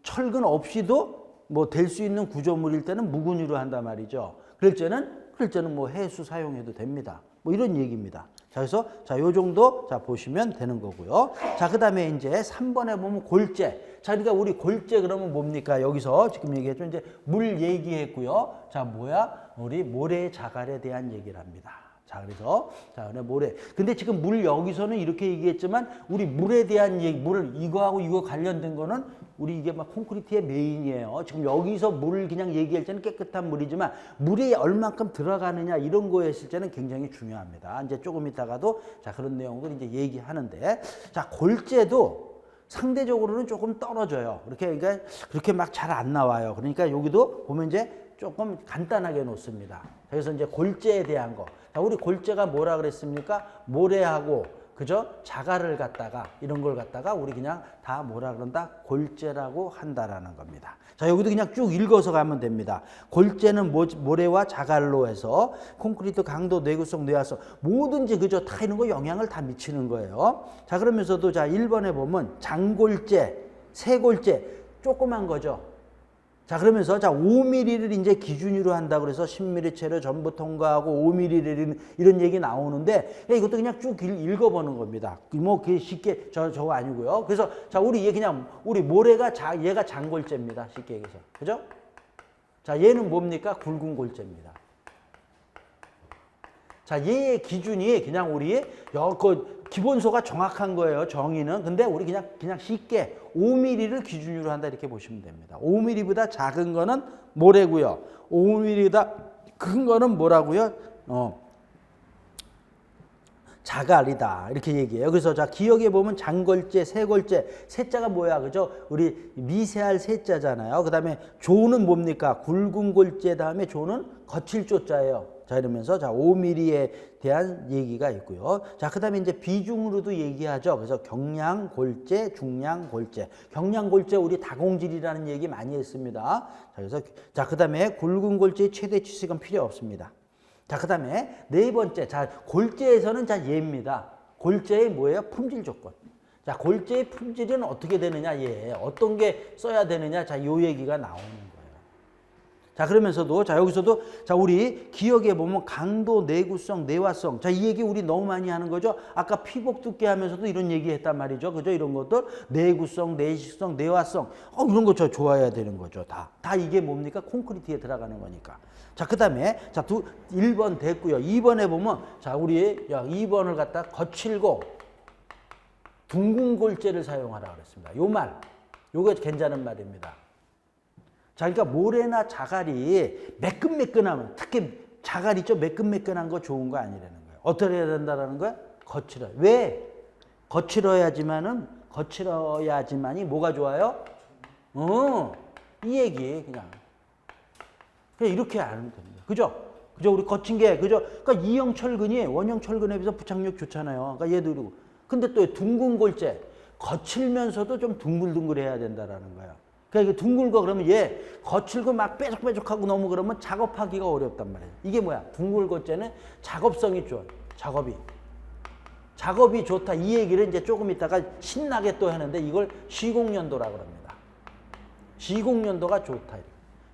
철근 없이도 뭐 될 수 있는 구조물일 때는 묵은유로 한단 말이죠. 그럴 때는 뭐 해수 사용해도 됩니다. 뭐 이런 얘기입니다. 자, 그래서 자, 요 정도 자 보시면 되는 거고요. 자, 그다음에 이제 3번에 보면 골재. 자, 그러니까 우리 골재 그러면 뭡니까? 여기서 지금 얘기했죠. 이제 물 얘기했고요. 자, 뭐야? 우리 모래 자갈에 대한 얘기를 합니다. 자, 그래서 자, 모래. 근데 지금 물 여기서는 이렇게 얘기했지만 우리 물에 대한 얘기, 물 이거하고 이거 관련된 거는 우리 이게 막 콘크리트의 메인이에요. 지금 여기서 물 그냥 얘기할 때는 깨끗한 물이지만 물이 얼만큼 들어가느냐 이런 거 했을 때는 굉장히 중요합니다. 이제 조금 있다가도 자, 그런 내용을 이제 얘기하는데 자, 골재도 상대적으로는 조금 떨어져요. 그러니까 그렇게 막 잘 안 나와요. 그러니까 여기도 보면 이제 조금 간단하게 놓습니다. 그래서 이제 골재에 대한 거. 자, 우리 골재가 뭐라 그랬습니까? 모래하고 그죠? 자갈을 갖다가 이런 걸 갖다가 우리 그냥 다 뭐라 그런다? 골재라고 한다라는 겁니다. 자, 여기도 그냥 쭉 읽어서 가면 됩니다. 골재는 모래와 자갈로 해서 콘크리트 강도, 내구성, 내화성 뭐든지 그죠? 다 이런 거 영향을 다 미치는 거예요. 자, 그러면서도 자, 1번에 보면 장골재, 세골재 조그만 거죠. 자, 그러면서 자, 5mm를 이제 기준으로 한다 그래서 10mm채로 전부 통과하고 5mm 이런 얘기 나오는데 이것도 그냥 쭉 읽어보는 겁니다. 뭐 쉽게 저거 아니고요. 그래서 자, 우리 얘 그냥 우리 모래가 얘가 장골재입니다. 쉽게 얘기해서. 그죠? 자, 얘는 뭡니까? 굵은 골재입니다. 자, 얘의 기준이 그냥 우리 그 기본소가 정확한 거예요. 정의는. 근데 우리 그냥 쉽게 5mm를 기준으로 한다 이렇게 보시면 됩니다. 5mm보다 작은 거는 모래고요. 5mm보다 큰 거는 뭐라고요? 자갈이다 이렇게 얘기해요. 그래서 자, 기억해 보면 장골재, 세골재, 세자가 뭐야, 그죠? 우리 미세할 세자잖아요. 그다음에 조는 뭡니까? 굵은 골재 다음에 조는 거칠 조자예요. 자, 이러면서 자, 5mm에 대한 얘기가 있고요. 자, 그다음에 이제 비중으로도 얘기하죠. 그래서 경량골재, 중량골재. 경량골재 우리 다공질이라는 얘기 많이 했습니다. 자, 그래서 자, 그다음에 굵은 골재의 최대 치수가 필요 없습니다. 자, 그 다음에 네 번째. 자, 골재에서는 자, 얘입니다. 골재의 뭐예요? 품질 조건. 자, 골재의 품질은 어떻게 되느냐, 얘. 어떤 게 써야 되느냐. 자, 요 얘기가 나오는 거예요. 자, 그러면서도, 자, 여기서도, 자, 우리 기억해 보면 강도, 내구성, 내화성. 자, 이 얘기 우리 너무 많이 하는 거죠. 아까 피복 두께 하면서도 이런 얘기 했단 말이죠. 그죠? 이런 것들. 내구성, 내식성, 내화성. 이런 거 저 좋아해야 되는 거죠. 다 이게 뭡니까? 콘크리트에 들어가는 거니까. 자, 그 다음에, 자, 1번 됐고요. 2번에 보면, 자, 우리 2번을 갖다 거칠고 둥근 골재를 사용하라 그랬습니다. 요 말. 요게 괜찮은 말입니다. 자, 그러니까 모래나 자갈이 매끈매끈하면, 특히 자갈 있죠? 매끈매끈한 거 좋은 거 아니라는 거예요. 어떻게 해야 된다는 거야? 거칠어요. 왜? 거칠어야지만이 뭐가 좋아요? 이 얘기 그냥 이렇게 아는 겁니다. 그죠? 우리 거친 게, 그죠? 그러니까 이형 철근이 원형 철근에 비해서 부착력 좋잖아요. 그러니까 얘도 이러고. 근데 또 둥근 골재, 거칠면서도 좀 둥글둥글해야 된다라는 거예요. 그러니까 이게 둥글고 그러면 얘 거칠고 막 뾰족뾰족하고 너무 그러면 작업하기가 어렵단 말이에요. 이게 뭐야? 둥글골재는 작업성이 좋아요. 작업이 좋다. 이 얘기를 이제 조금 있다가 신나게 또 하는데 이걸 시공연도라고 합니다. 시공연도가 좋다.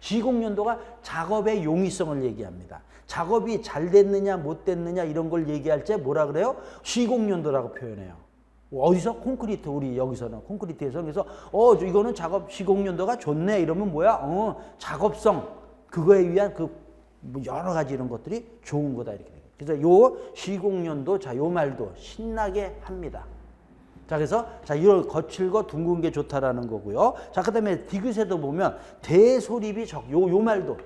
시공연도가 작업의 용이성을 얘기합니다. 작업이 잘 됐느냐 못 됐느냐 이런 걸 얘기할 때 뭐라 그래요? 시공연도라고 표현해요. 어디서? 콘크리트. 우리 여기서는 콘크리트에서. 그래서 이거는 작업 시공연도가 좋네 이러면 뭐야? 작업성, 그거에 위한 여러 가지 이런 것들이 좋은 거다 이렇게. 그래서 요 시공연도, 자, 요 말도 신나게 합니다. 자, 그래서 자, 이런 거칠고 둥근 게 좋다라는 거고요. 자, 그다음에 디귿에도 보면 대소립이 요 말도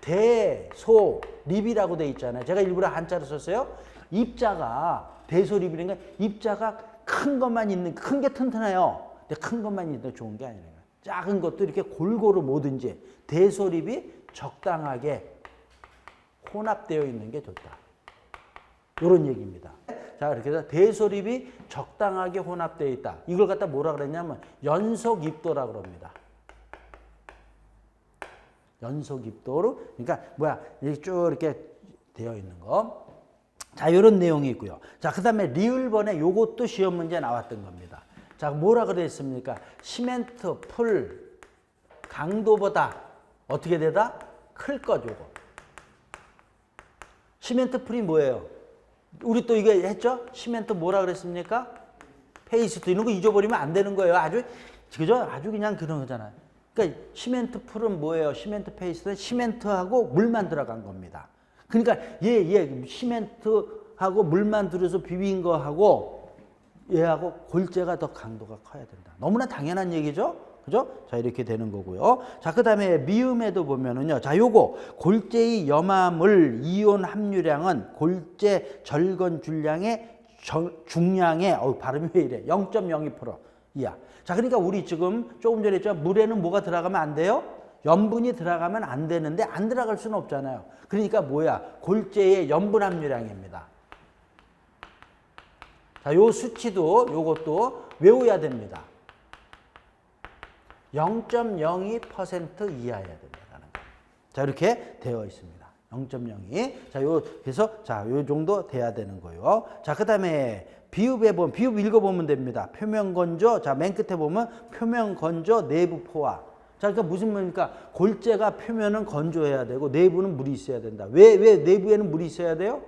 대소립이라고 돼 있잖아요. 제가 일부러 한자로 썼어요. 입자가 대소립이니까 입자가 큰 것만 있는, 큰 게 튼튼해요. 근데 큰 것만 있는 게 좋은 게 아니에요. 작은 것도 이렇게 골고루 뭐든지 대소립이 적당하게 혼합되어 있는 게 좋다. 이런 얘기입니다. 자, 이렇게 해서 대소립이 적당하게 혼합되어 있다. 이걸 갖다 뭐라 그랬냐면 연속입도라고 그럽니다. 연속입도로, 그러니까 뭐야, 이렇게 쭉 이렇게 되어 있는 거. 자, 이런 내용이 있고요. 자, 그 다음에 리을번에 요것도 시험 문제 나왔던 겁니다. 자, 뭐라 그랬습니까? 시멘트 풀 강도보다 어떻게 되다? 클 것, 요거. 시멘트 풀이 뭐예요? 우리 또 이거 했죠? 시멘트 뭐라 그랬습니까? 페이스트. 이런 거 잊어버리면 안 되는 거예요. 그죠? 아주 그냥 그런 거잖아요. 그러니까 시멘트 풀은 뭐예요? 시멘트 페이스트는 시멘트하고 물만 들어간 겁니다. 그러니까 시멘트하고 물만 들어서 비빈 거하고 얘하고 골재가 더 강도가 커야 된다. 너무나 당연한 얘기죠? 그죠? 자, 이렇게 되는 거고요. 자, 그 다음에 미음에도 보면은요. 자, 요거 골재의 염화물 이온 함유량은 골재 절건 중량의 발음이 왜 이래? 0.02% 이하. 자, 그러니까 우리 지금 조금 전에 했죠. 물에는 뭐가 들어가면 안 돼요? 염분이 들어가면 안 되는데 안 들어갈 수는 없잖아요. 그러니까 뭐야? 골재의 염분 함유량입니다. 자, 요 수치도 요것도 외워야 됩니다. 0.02% 이하여야 된다는 거. 자, 이렇게 되어 있습니다. 0.02. 자, 그래서 자, 요 정도 돼야 되는 거예요. 자, 그다음에 비읍에 보면 비읍 읽어보면 됩니다. 표면 건조. 자, 맨 끝에 보면 표면 건조, 내부 포화. 자, 그러니까 무슨 말입니까? 골재가 표면은 건조해야 되고 내부는 물이 있어야 된다. 왜 내부에는 물이 있어야 돼요?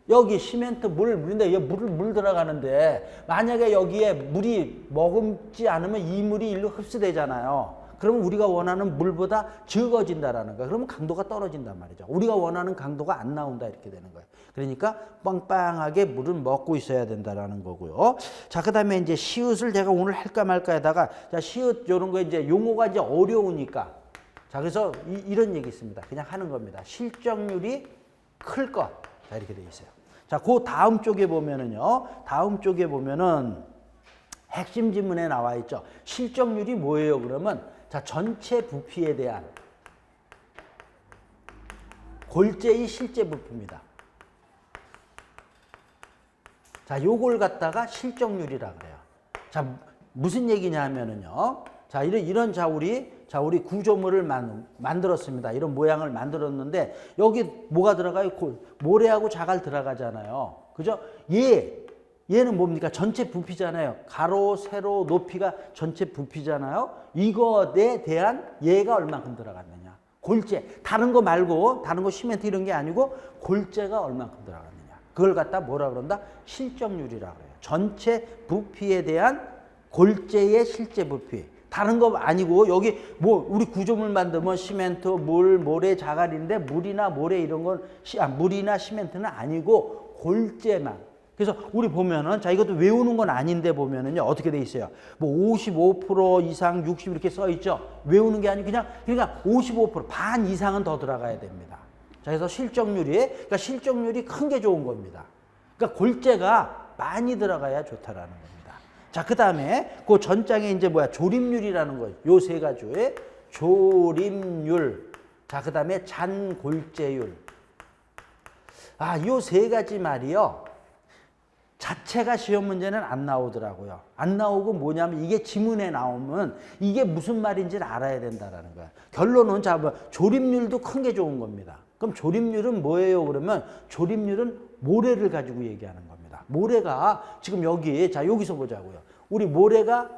여기 시멘트 물인데 물 들어가는데 만약에 여기에 물이 머금지 않으면 이 물이 일로 흡수되잖아요. 그러면 우리가 원하는 물보다 적어진다라는 거예요. 그러면 강도가 떨어진단 말이죠. 우리가 원하는 강도가 안 나온다 이렇게 되는 거예요. 그러니까 빵빵하게 물은 먹고 있어야 된다라는 거고요. 자, 그다음에 이제 시읒을 제가 오늘 할까 말까 하다가 자, 시읒 이런 거 이제 용어가 이제 어려우니까 자, 그래서 이런 얘기 있습니다. 그냥 하는 겁니다. 실적률이 클 것. 자, 이렇게 돼 있어요. 자, 그 다음 쪽에 보면은요. 다음 쪽에 보면은 핵심 지문에 나와 있죠. 실적률이 뭐예요? 그러면 자, 전체 부피에 대한 골재의 실제 부피입니다. 자, 요걸 갖다가 실적률이라 그래요. 자, 무슨 얘기냐 하면은요. 자, 이런 우리 구조물을 만들었습니다. 이런 모양을 만들었는데 여기 뭐가 들어가요? 모래하고 자갈 들어가잖아요. 그죠? 얘는 뭡니까? 전체 부피잖아요. 가로, 세로, 높이가 전체 부피잖아요. 이것에 대한 얘가 얼마큼 들어갔느냐. 골재. 다른 거 말고, 다른 거 시멘트 이런 게 아니고 골재가 얼만큼 들어가느냐. 그걸 갖다 뭐라 그런다? 실적률이라고 해요. 전체 부피에 대한 골재의 실제 부피. 다른 거 아니고 여기 뭐 우리 구조물 만들면 시멘트, 물, 모래, 자갈인데 물이나 모래 이런 건 물이나 시멘트는 아니고 골재만. 그래서 우리 보면은 자 이것도 외우는 건 아닌데 보면은요 어떻게 돼 있어요? 뭐 55% 이상 60 이렇게 써 있죠. 외우는 게 아니고 그냥 그러니까 55% 반 이상은 더 들어가야 됩니다. 자 그래서 그러니까 실적률이 큰 게 좋은 겁니다. 그러니까 골재가 많이 들어가야 좋다라는 겁니다. 자, 그 다음에 그 전장에 이제 조립률이라는 거예요. 요 세 가지의 조립률. 자, 그 다음에 잔골재율. 요 세 가지 말이요. 자체가 시험 문제는 안 나오더라고요. 안 나오고 뭐냐면 이게 지문에 나오면 이게 무슨 말인지를 알아야 된다라는 거야. 결론은 조립률도 큰 게 좋은 겁니다. 그럼 조립률은 뭐예요? 그러면 조립률은 모래를 가지고 얘기하는 겁니다. 모래가 지금 여기서 보자고요. 우리 모래가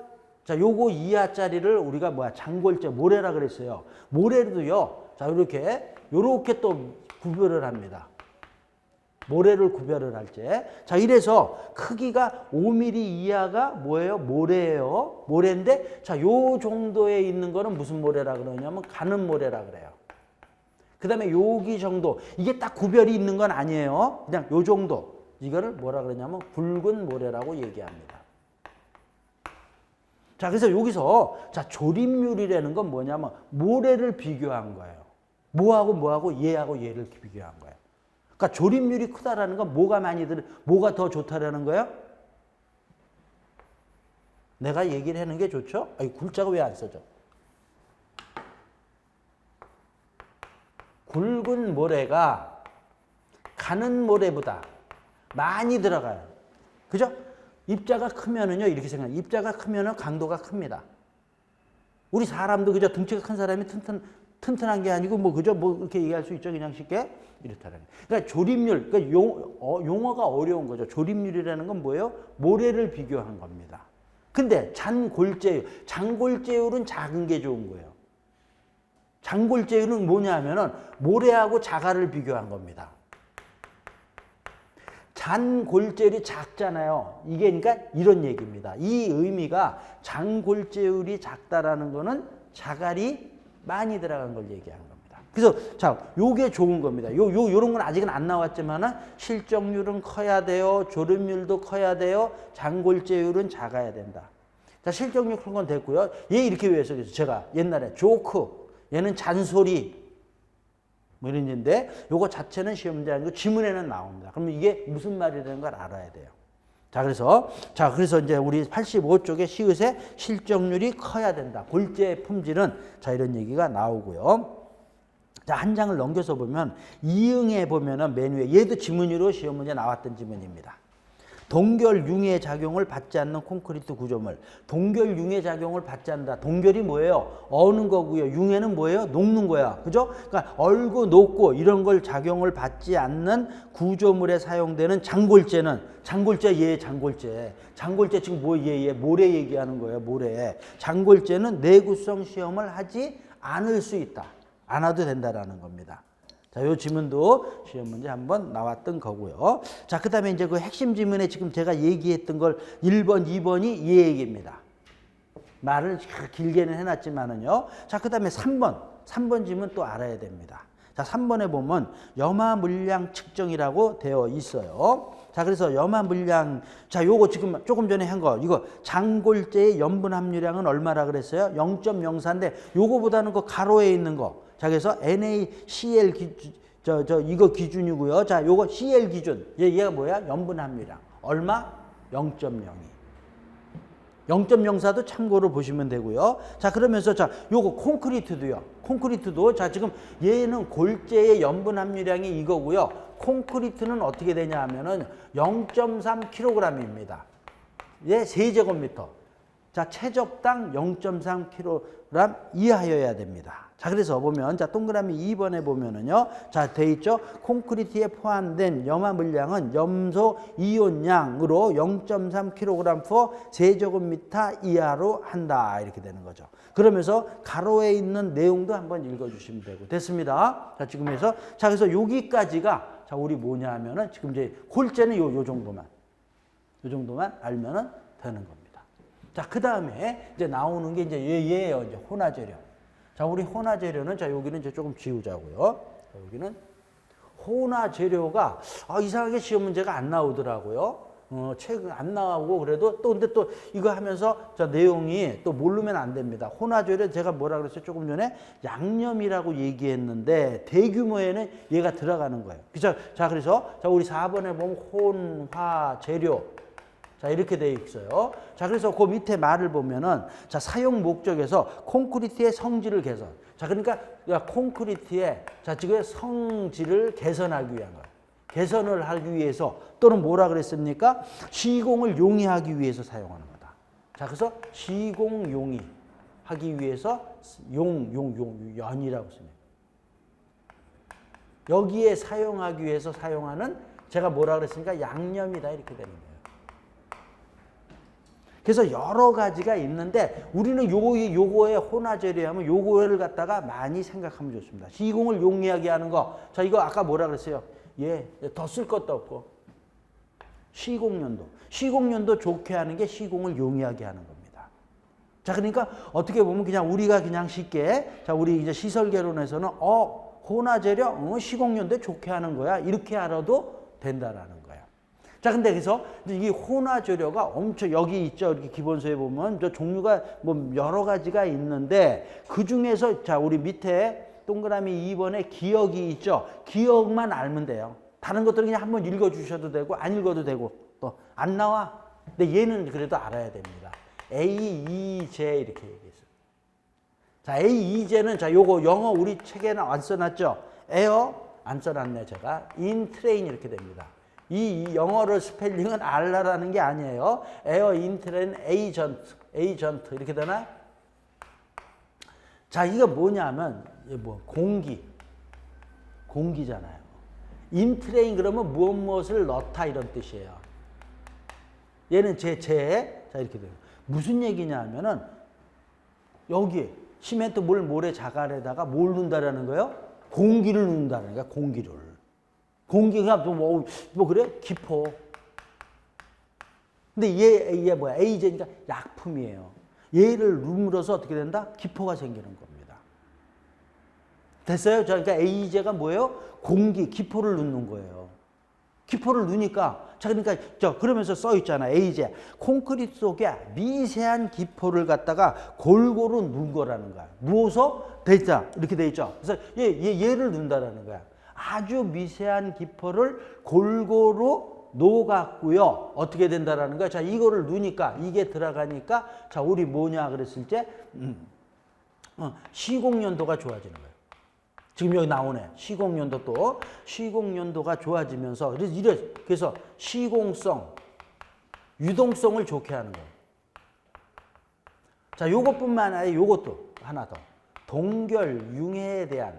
요거 이하짜리를 우리가 장골재 모래라 그랬어요. 모래도요. 자, 요렇게 또 구별을 합니다. 모래를 구별을 할 때. 자, 이래서 크기가 5mm 이하가 뭐예요? 모래예요. 모래인데 자, 요 정도에 있는 거는 무슨 모래라 그러냐면 가는 모래라 그래요. 그 다음에 여기 정도. 이게 딱 구별이 있는 건 아니에요. 그냥 요 정도. 이거를 뭐라 그러냐면 굵은 모래라고 얘기합니다. 자, 그래서 여기서 자, 조립률이라는 건 뭐냐면 모래를 비교한 거예요. 뭐하고 얘를 비교한 거예요. 그러니까 조립률이 크다라는 건 뭐가 더 좋다라는 거예요? 내가 얘기를 하는 게 좋죠? 글자가 왜 안 써져? 굵은 모래가 가는 모래보다 많이 들어가요. 그죠? 입자가 크면은요, 이렇게 생각해요. 입자가 크면은 강도가 큽니다. 우리 사람도 그죠? 등치가 큰 사람이 튼튼한 게 아니고 그죠? 이렇게 얘기할 수 있죠. 그냥 쉽게. 이렇다는 거예요. 그러니까 조립률, 그러니까 용어가 어려운 거죠. 조립률이라는 건 뭐예요? 모래를 비교한 겁니다. 근데 잔골재율은 작은 게 좋은 거예요. 잔골재율은 뭐냐면은 모래하고 자갈을 비교한 겁니다. 잔골재율이 작잖아요. 이게 그러니까 이런 얘기입니다. 이 의미가 잔골재율이 작다라는 거는 자갈이 많이 들어간 걸 얘기하는 겁니다. 그래서 자, 요게 좋은 겁니다. 요런 건 아직은 안 나왔지만은 실적률은 커야 돼요. 조립률도 커야 돼요. 잔골재율은 작아야 된다. 자, 실적률 큰 건 됐고요. 얘 이렇게 외워서 제가 옛날에 조크, 얘는 잔소리 이런 인데 요거 자체는 시험 문제 아니고 지문에는 나옵니다. 그러면 이게 무슨 말이라는 걸 알아야 돼요. 그래서 이제 우리 85쪽에 시읒의 실적률이 커야 된다. 골재의 품질은 자, 이런 얘기가 나오고요. 자, 한 장을 넘겨서 보면 이응에 보면은 맨 위에 얘도 지문으로 시험 문제 나왔던 지문입니다. 동결 융의 작용을 받지 않는 콘크리트 구조물. 동결 융의 작용을 받지 않는다. 동결이 뭐예요? 어는 거고요. 융에는 뭐예요? 녹는 거야. 그죠? 그러니까 얼고 녹고 이런 걸 작용을 받지 않는 구조물에 사용되는 잔골재는 잔골재 지금 모래 얘기하는 거예요. 모래. 잔골재는 내구성 시험을 하지 않을 수 있다. 안 와도 된다라는 겁니다. 자, 요 지문도 시험 문제 한번 나왔던 거고요. 자, 그 다음에 이제 그 핵심 지문에 지금 제가 얘기했던 걸 1번, 2번이 이 얘기입니다. 말을 길게는 해놨지만은요. 자, 그 다음에 3번 지문 또 알아야 됩니다. 자, 3번에 보면 염화 물량 측정이라고 되어 있어요. 자, 그래서 염화 물량, 자, 요거 지금 조금 전에 한 거, 이거 잔골재의 염분 함유량은 얼마라 그랬어요? 0.04인데 요거보다는 그 가로에 있는 거. 자, 그래서 NaCl 기준, 이거 기준이고요. 자, 요거 Cl 기준. 얘가 뭐야? 염분 함유량. 얼마? 0.02. 0.04도 참고로 보시면 되고요. 자, 그러면서 자, 요거 콘크리트도요. 콘크리트도 자, 지금 얘는 골재의 염분 함유량이 이거고요. 콘크리트는 어떻게 되냐 하면은 0.3kg입니다. 얘 세제곱미터. 자, 최적당 0.3kg 이하여야 됩니다. 자, 그래서 보면, 자, 동그라미 2번에 보면은요, 자, 돼 있죠? 콘크리트에 포함된 염화 물량은 염소 이온량으로 0.3kg/. 제곱미터 이하로 한다. 이렇게 되는 거죠. 그러면서 가로에 있는 내용도 한번 읽어주시면 되고. 됐습니다. 자, 지금에서, 자, 그래서 여기까지가, 자, 우리 뭐냐 하면은, 지금 이제 골재는 요 정도만 알면은 되는 겁니다. 자, 그 다음에 이제 나오는 게 이제 얘예요. 이제 혼화재료. 자, 우리 혼화재료는, 자, 여기는 이제 조금 지우자고요. 자, 여기는 혼화재료가, 이상하게 시험 문제가 안 나오더라고요. 책은 안 나오고, 그래도 또, 근데 또 이거 하면서, 자, 내용이 또 모르면 안 됩니다. 혼화재료 제가 뭐라 그랬어요? 조금 전에 양념이라고 얘기했는데, 대규모에는 얘가 들어가는 거예요. 그죠? 자, 그래서, 자, 우리 4번에 보면 혼화재료. 자, 이렇게 되어 있어요. 자, 그래서 그 밑에 말을 보면은, 자, 사용 목적에서 콘크리트의 성질을 개선. 자, 그러니까 콘크리트의, 자, 지금 성질을 개선하기 위한 거예요. 개선을 하기 위해서, 또는 뭐라 그랬습니까? 시공을 용이하기 위해서 사용하는 거다. 자, 그래서 시공 용이하기 위해서 연이라고 씁니다. 여기에 사용하기 위해서 사용하는, 제가 뭐라 그랬습니까? 양념이다. 이렇게 되는 거예요. 그래서 여러 가지가 있는데, 우리는 요거에 혼화재료 하면 요거를 갖다가 많이 생각하면 좋습니다. 시공을 용이하게 하는 거. 자, 이거 아까 뭐라 그랬어요? 더 쓸 것도 없고. 시공연도 좋게 하는 게 시공을 용이하게 하는 겁니다. 자, 그러니까 어떻게 보면 그냥 우리가 그냥 쉽게, 자, 우리 이제 시설개론에서는, 혼화재료, 시공연도 좋게 하는 거야. 이렇게 알아도 된다라는 거예요. 자, 근데 그래서 이 혼화재료가 엄청, 여기 있죠. 이렇게 기본서에 보면 저 종류가 뭐 여러 가지가 있는데, 그 중에서, 자, 우리 밑에 동그라미 2번에 기억이 있죠. 기억만 알면 돼요. 다른 것들은 그냥 한번 읽어 주셔도 되고, 안 읽어도 되고, 또 안 나와. 근데 얘는 그래도 알아야 됩니다. A, E, J 이렇게 얘기했어요. 자, A, E, J는, 자, 요거 영어 우리 책에는 안 써놨죠. 에어 안 써놨네, 제가. 인 트레인 이렇게 됩니다. 이 영어를 스펠링은 알라라는 게 아니에요. 에어 인트레인 에이전트 이렇게 되나? 자, 이거 뭐냐면, 공기잖아요. 인트레인 그러면 무엇을 넣다 이런 뜻이에요. 얘는 자, 이렇게 돼요. 무슨 얘기냐 하면은, 여기에 시멘트 모래 자갈에다가 뭘 넣는다라는 거예요? 공기를 넣는다는 거야, 공기를. 공기가 그래? 기포. 근데 얘 뭐야? 에이제니까 약품이에요. 얘를 누물어서 어떻게 된다? 기포가 생기는 겁니다. 됐어요? 그러니까 에이제가 뭐예요? 기포를 넣는 거예요. 기포를 넣으니까, 자, 그러니까, 그러면서 써 있잖아. 에이제. 콘크리트 속에 미세한 기포를 갖다가 골고루 넣은 거라는 거야. 누워서 돼 있자. 이렇게 돼 있죠. 그래서 얘를 넣는다라는 거야. 아주 미세한 기포를 골고루 녹았고요. 어떻게 된다라는 거야? 자, 이거를 넣으니까, 이게 들어가니까, 자, 우리 뭐냐 그랬을 때, 시공연도가 좋아지는 거예요. 지금 여기 나오네. 시공연도가 좋아지면서, 그래서 시공성, 유동성을 좋게 하는 거예요. 자, 요것뿐만 아니라 요것도 하나 더. 동결, 융해에 대한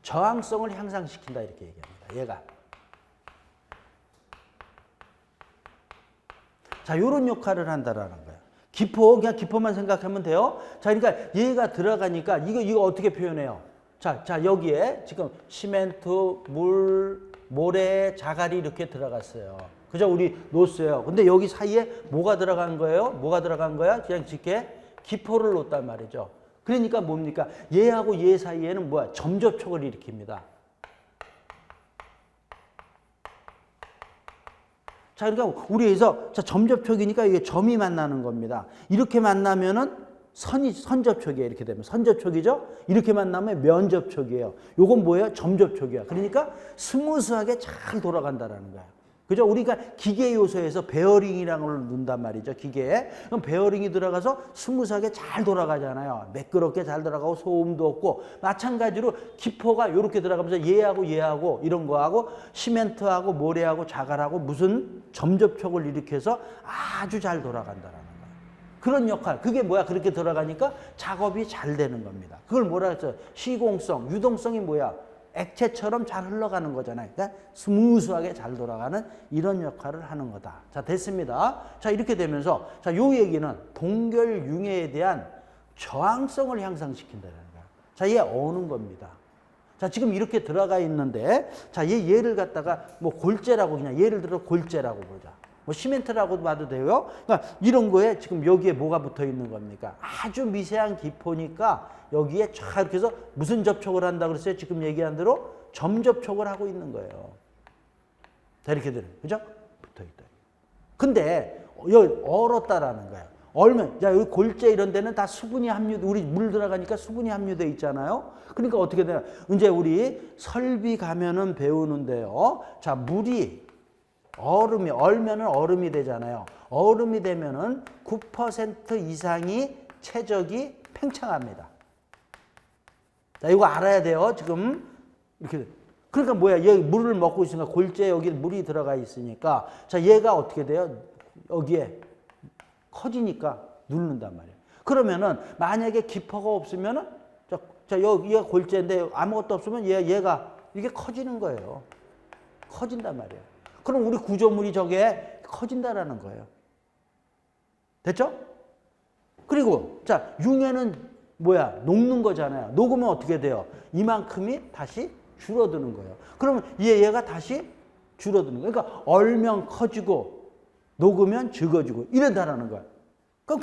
저항성을 향상시킨다 이렇게 얘기합니다. 얘가. 자, 요런 역할을 한다라는 거예요. 그냥 기포만 생각하면 돼요. 자, 그러니까 얘가 들어가니까 이거 어떻게 표현해요? 자, 여기에 지금 시멘트, 물, 모래, 자갈이 이렇게 들어갔어요. 그죠? 우리 놓았어요. 근데 여기 사이에 뭐가 들어간 거예요? 뭐가 들어간 거야? 그냥 쉽게 기포를 놓았단 말이죠. 그러니까 뭡니까? 얘하고 얘 사이에는 뭐야? 점접촉을 일으킵니다. 자, 그러니까 우리에서, 자, 점접촉이니까 이게 점이 만나는 겁니다. 이렇게 만나면은 선접촉이에요. 이렇게 되면 선접촉이죠. 이렇게 만나면 면접촉이에요. 요건 뭐예요? 점접촉이야. 그러니까 스무스하게 잘 돌아간다라는 거예요. 그죠? 우리가 기계 요소에서 베어링이라는 걸 넣는단 말이죠. 기계에. 그럼 베어링이 들어가서 스무스하게 잘 돌아가잖아요. 매끄럽게 잘 돌아가고 소음도 없고. 마찬가지로 기포가 이렇게 들어가면서 얘하고 이런 거하고 시멘트하고 모래하고 자갈하고 무슨 점접촉을 일으켜서 아주 잘 돌아간다라는 거예요. 그런 역할. 그게 뭐야? 그렇게 들어가니까 작업이 잘 되는 겁니다. 그걸 뭐라 했어요? 시공성, 유동성이 뭐야? 액체처럼 잘 흘러가는 거잖아요. 그러니까 스무스하게 잘 돌아가는 이런 역할을 하는 거다. 자, 됐습니다. 자, 이렇게 되면서 자, 요 얘기는 동결융해에 대한 저항성을 향상시킨다는 거야. 자, 얘 어는 겁니다. 자, 지금 이렇게 들어가 있는데 자, 얘를 갖다가 뭐 골재라고 그냥 예를 들어 골재라고 보자. 뭐 시멘트라고도 봐도 돼요. 그러니까 이런 거에 지금 여기에 뭐가 붙어 있는 겁니까? 아주 미세한 기포니까 여기에 쫙 이렇게 해서 무슨 접촉을 한다 그랬어요? 지금 얘기한 대로 점 접촉을 하고 있는 거예요. 자, 이렇게 되는 그죠? 붙어 있다. 근데 여기 얼었다라는 거예요. 얼면 야, 여기 골재 이런 데는 다 수분이 우리 물 들어가니까 수분이 함유돼 있잖아요. 그러니까 어떻게 돼요? 이제 우리 설비 가면은 배우는데요. 자, 물이 얼면은 얼음이 되잖아요. 얼음이 되면은 9% 이상이 최적이 팽창합니다. 자, 이거 알아야 돼요. 지금 이렇게. 그러니까 뭐야? 얘 물을 먹고 있으니까 골재 여기 물이 들어가 있으니까 자, 얘가 어떻게 돼요? 여기에 커지니까 누른단 말이에요. 그러면은 만약에 기포가 없으면은 자, 여기가 골재인데 아무것도 없으면 얘가 이게 커지는 거예요. 커진단 말이에요. 그럼 우리 구조물이 저게 커진다라는 거예요. 됐죠? 그리고 자, 융해는 뭐야? 녹는 거잖아요. 녹으면 어떻게 돼요? 이만큼이 다시 줄어드는 거예요. 그러면 얘가 다시 줄어드는 거예요. 그러니까 얼면 커지고 녹으면 적어지고 이런다라는 거예요. 그럼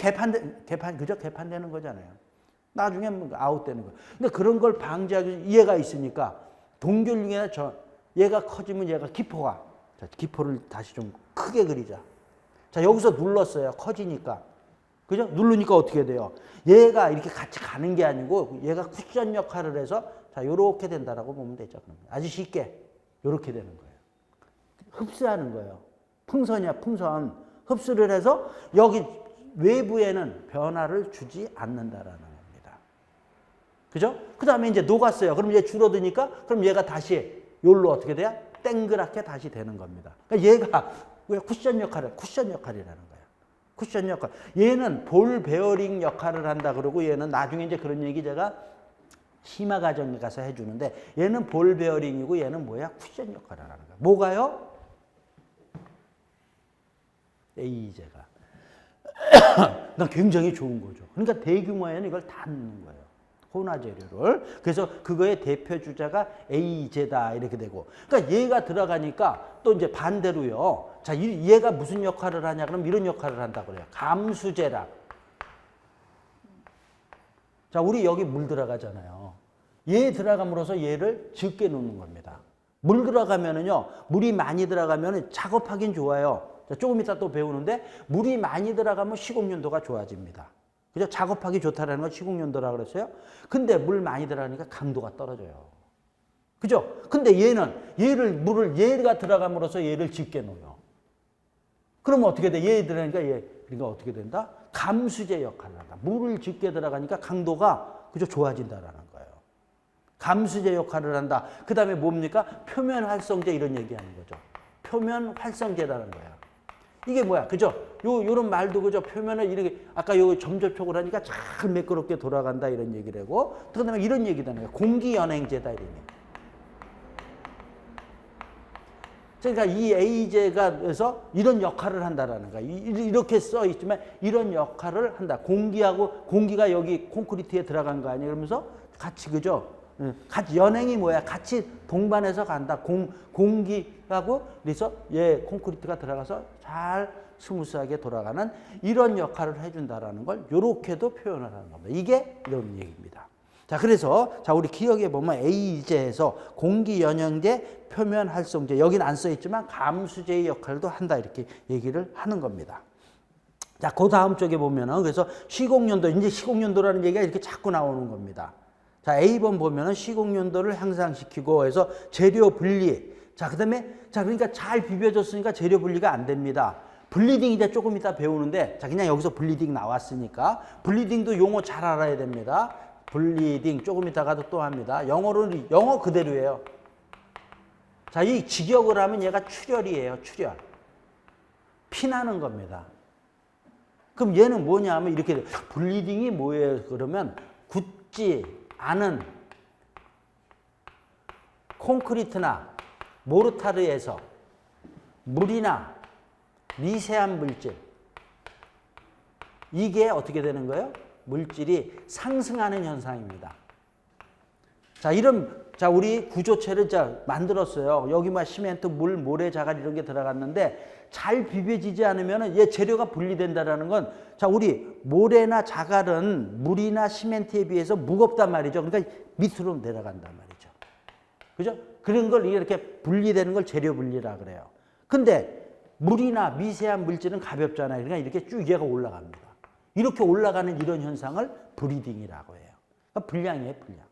그죠? 개판되는 거잖아요. 나중에 아웃되는 거예요. 근데 그런 걸 방지하기 위해서 얘가 있으니까 동결융해나 얘가 커지면 얘가 기포가 자, 기포를 다시 좀 크게 그리자. 자, 여기서 눌렀어요. 커지니까. 그죠? 누르니까 어떻게 돼요? 얘가 이렇게 같이 가는 게 아니고 얘가 쿠션 역할을 해서 자, 요렇게 된다라고 보면 되죠. 그러면. 아주 쉽게 요렇게 되는 거예요. 흡수하는 거예요. 풍선이야, 풍선. 흡수를 해서 여기 외부에는 변화를 주지 않는다라는 겁니다. 그죠? 그 다음에 이제 녹았어요. 그럼 얘 줄어드니까 그럼 얘가 다시 요로 어떻게 돼요? 땡그랗게 다시 되는 겁니다. 그러니까 얘가 왜 쿠션 역할이라는 거예요. 쿠션 역할. 얘는 볼 베어링 역할을 한다 그러고 얘는 나중에 이제 그런 얘기 제가 심화 과정에 가서 해주는데 얘는 볼 베어링이고 얘는 뭐야? 쿠션 역할을 하는 거야. 뭐가요? 에이제가. 난 굉장히 좋은 거죠. 그러니까 대규모에는 이걸 다 넣는 거예요. 혼화 재료를. 그래서 그거의 대표 주자가 에이제다 이렇게 되고. 그러니까 얘가 들어가니까 또 이제 반대로요. 자, 얘가 무슨 역할을 하냐 그럼 이런 역할을 한다 그래요. 감수제라. 자, 우리 여기 물 들어가잖아요. 얘 들어감으로써 얘를 적게 놓는 겁니다. 물 들어가면은요. 물이 많이 들어가면은 작업하긴 좋아요. 자, 조금 이따 또 배우는데 물이 많이 들어가면 시공연도가 좋아집니다. 그죠? 작업하기 좋다라는 건 시공연도라고 그랬어요. 근데 물 많이 들어가니까 강도가 떨어져요. 그죠? 근데 물을 얘가 들어감으로써 얘를 짙게 놓아요. 그러면 어떻게 돼? 얘 들어가니까 그러니까 어떻게 된다? 감수제 역할을 한다. 물을 짙게 들어가니까 강도가 그죠? 좋아진다라는 거예요. 감수제 역할을 한다. 그 다음에 뭡니까? 표면 활성제 이런 얘기하는 거죠. 표면 활성제라는 거예요. 이게 뭐야? 그죠? 요런 말도 그죠? 표면을 이렇게, 아까 요 점접촉을 하니까 잘 매끄럽게 돌아간다 이런 얘기를 하고, 그 다음에 이런 얘기도 하는 거예요. 공기연행제다 이런 얘기. 그러니까 이 A제가 그래서 이런 역할을 한다라는 거야. 이렇게 써 있지만 이런 역할을 한다. 공기가 여기 콘크리트에 들어간 거 아니에요? 그러면서 같이, 그죠? 같이 연행이 뭐야? 같이 동반해서 간다. 공기하고 그래서 콘크리트가 들어가서 잘 스무스하게 돌아가는 이런 역할을 해준다라는 걸 이렇게도 표현을 하는 겁니다. 이게 이런 얘기입니다. 자, 그래서 자, 우리 기억해 보면 A제에서 공기연영제, 표면활성제 여기는 안 써 있지만 감수제의 역할도 한다 이렇게 얘기를 하는 겁니다. 자, 그 다음 쪽에 보면은 그래서 시공연도, 이제 시공연도라는 얘기가 이렇게 자꾸 나오는 겁니다. 자, A번 보면은 시공연도를 향상시키고 해서 재료 분리. 자, 그 다음에, 자, 그러니까 잘 비벼졌으니까 재료 분리가 안 됩니다. 블리딩 이제 조금 이따 배우는데, 자, 그냥 여기서 블리딩 나왔으니까, 블리딩도 용어 잘 알아야 됩니다. 블리딩 조금 이따가도 또 합니다. 영어 그대로예요. 자, 이 직역을 하면 얘가 출혈이에요. 출혈. 피나는 겁니다. 그럼 얘는 뭐냐 하면 이렇게 돼. 블리딩이 뭐예요? 그러면 굳지 않은 콘크리트나 모르타르에서 물이나 미세한 물질, 이게 어떻게 되는 거예요? 물질이 상승하는 현상입니다. 자, 우리 구조체를 만들었어요. 여기 막 시멘트, 물, 모래, 자갈 이런 게 들어갔는데 잘 비벼지지 않으면 얘 재료가 분리된다라는 건, 자, 우리 모래나 자갈은 물이나 시멘트에 비해서 무겁단 말이죠. 그러니까 밑으로 내려간단 말이죠. 그죠? 그런 걸 이렇게 분리되는 걸 재료 분리라 그래요. 근데 물이나 미세한 물질은 가볍잖아요. 그러니까 이렇게 쭉 얘가 올라갑니다. 이렇게 올라가는 이런 현상을 브리딩이라고 해요. 그러니까 분량이에요, 분량.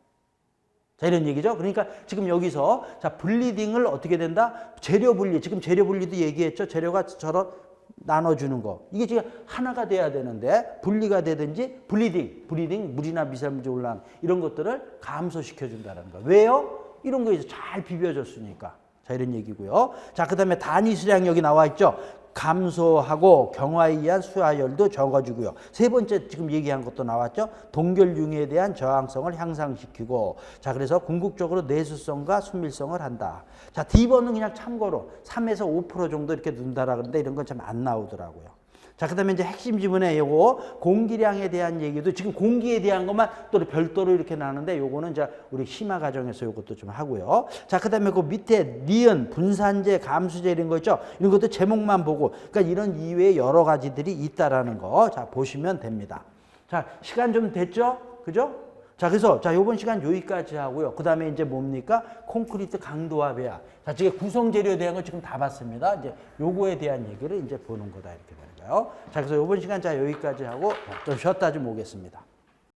자, 이런 얘기죠. 그러니까 지금 여기서 자, 블리딩을 어떻게 된다? 재료 분리. 지금 재료 분리도 얘기했죠. 재료가 저런 나눠주는 거. 이게 지금 하나가 돼야 되는데 분리가 되든지 블리딩, 물이나 미세물질 올라가는 이런 것들을 감소시켜 준다는 거. 왜요? 이런 거에서 잘 비벼졌으니까. 자, 이런 얘기고요. 자, 그다음에 단위 수량 여기 나와 있죠. 감소하고 경화에 의한 수하열도 적어지고요. 세 번째 지금 얘기한 것도 나왔죠. 동결융에 대한 저항성을 향상시키고, 자, 그래서 궁극적으로 내수성과 순밀성을 한다. 자, D번은 그냥 참고로 3에서 5% 정도 이렇게 넣는다라 그러는데 이런 건 참 안 나오더라고요. 자, 그 다음에 이제 핵심 지문에 요거 공기량에 대한 얘기도 지금 공기에 대한 것만 또 별도로 이렇게 나오는데 요거는 이제 우리 심화 과정에서 요것도 좀 하고요. 자, 그 다음에 그 밑에 니은, 분산제, 감수제 이런 거 있죠. 이런 것도 제목만 보고, 그러니까 이런 이외에 여러 가지들이 있다라는 거, 자, 보시면 됩니다. 자, 시간 좀 됐죠? 그죠? 자, 그래서 자, 요번 시간 여기까지 하고요. 그 다음에 이제 뭡니까? 콘크리트 강도와 배합. 자, 지금 구성 재료에 대한 거 지금 다 봤습니다. 이제 요거에 대한 얘기를 이제 보는 거다 이렇게 되는 거예요. 자, 그래서 요번 시간 자, 여기까지 하고 좀 쉬었다 좀 오겠습니다.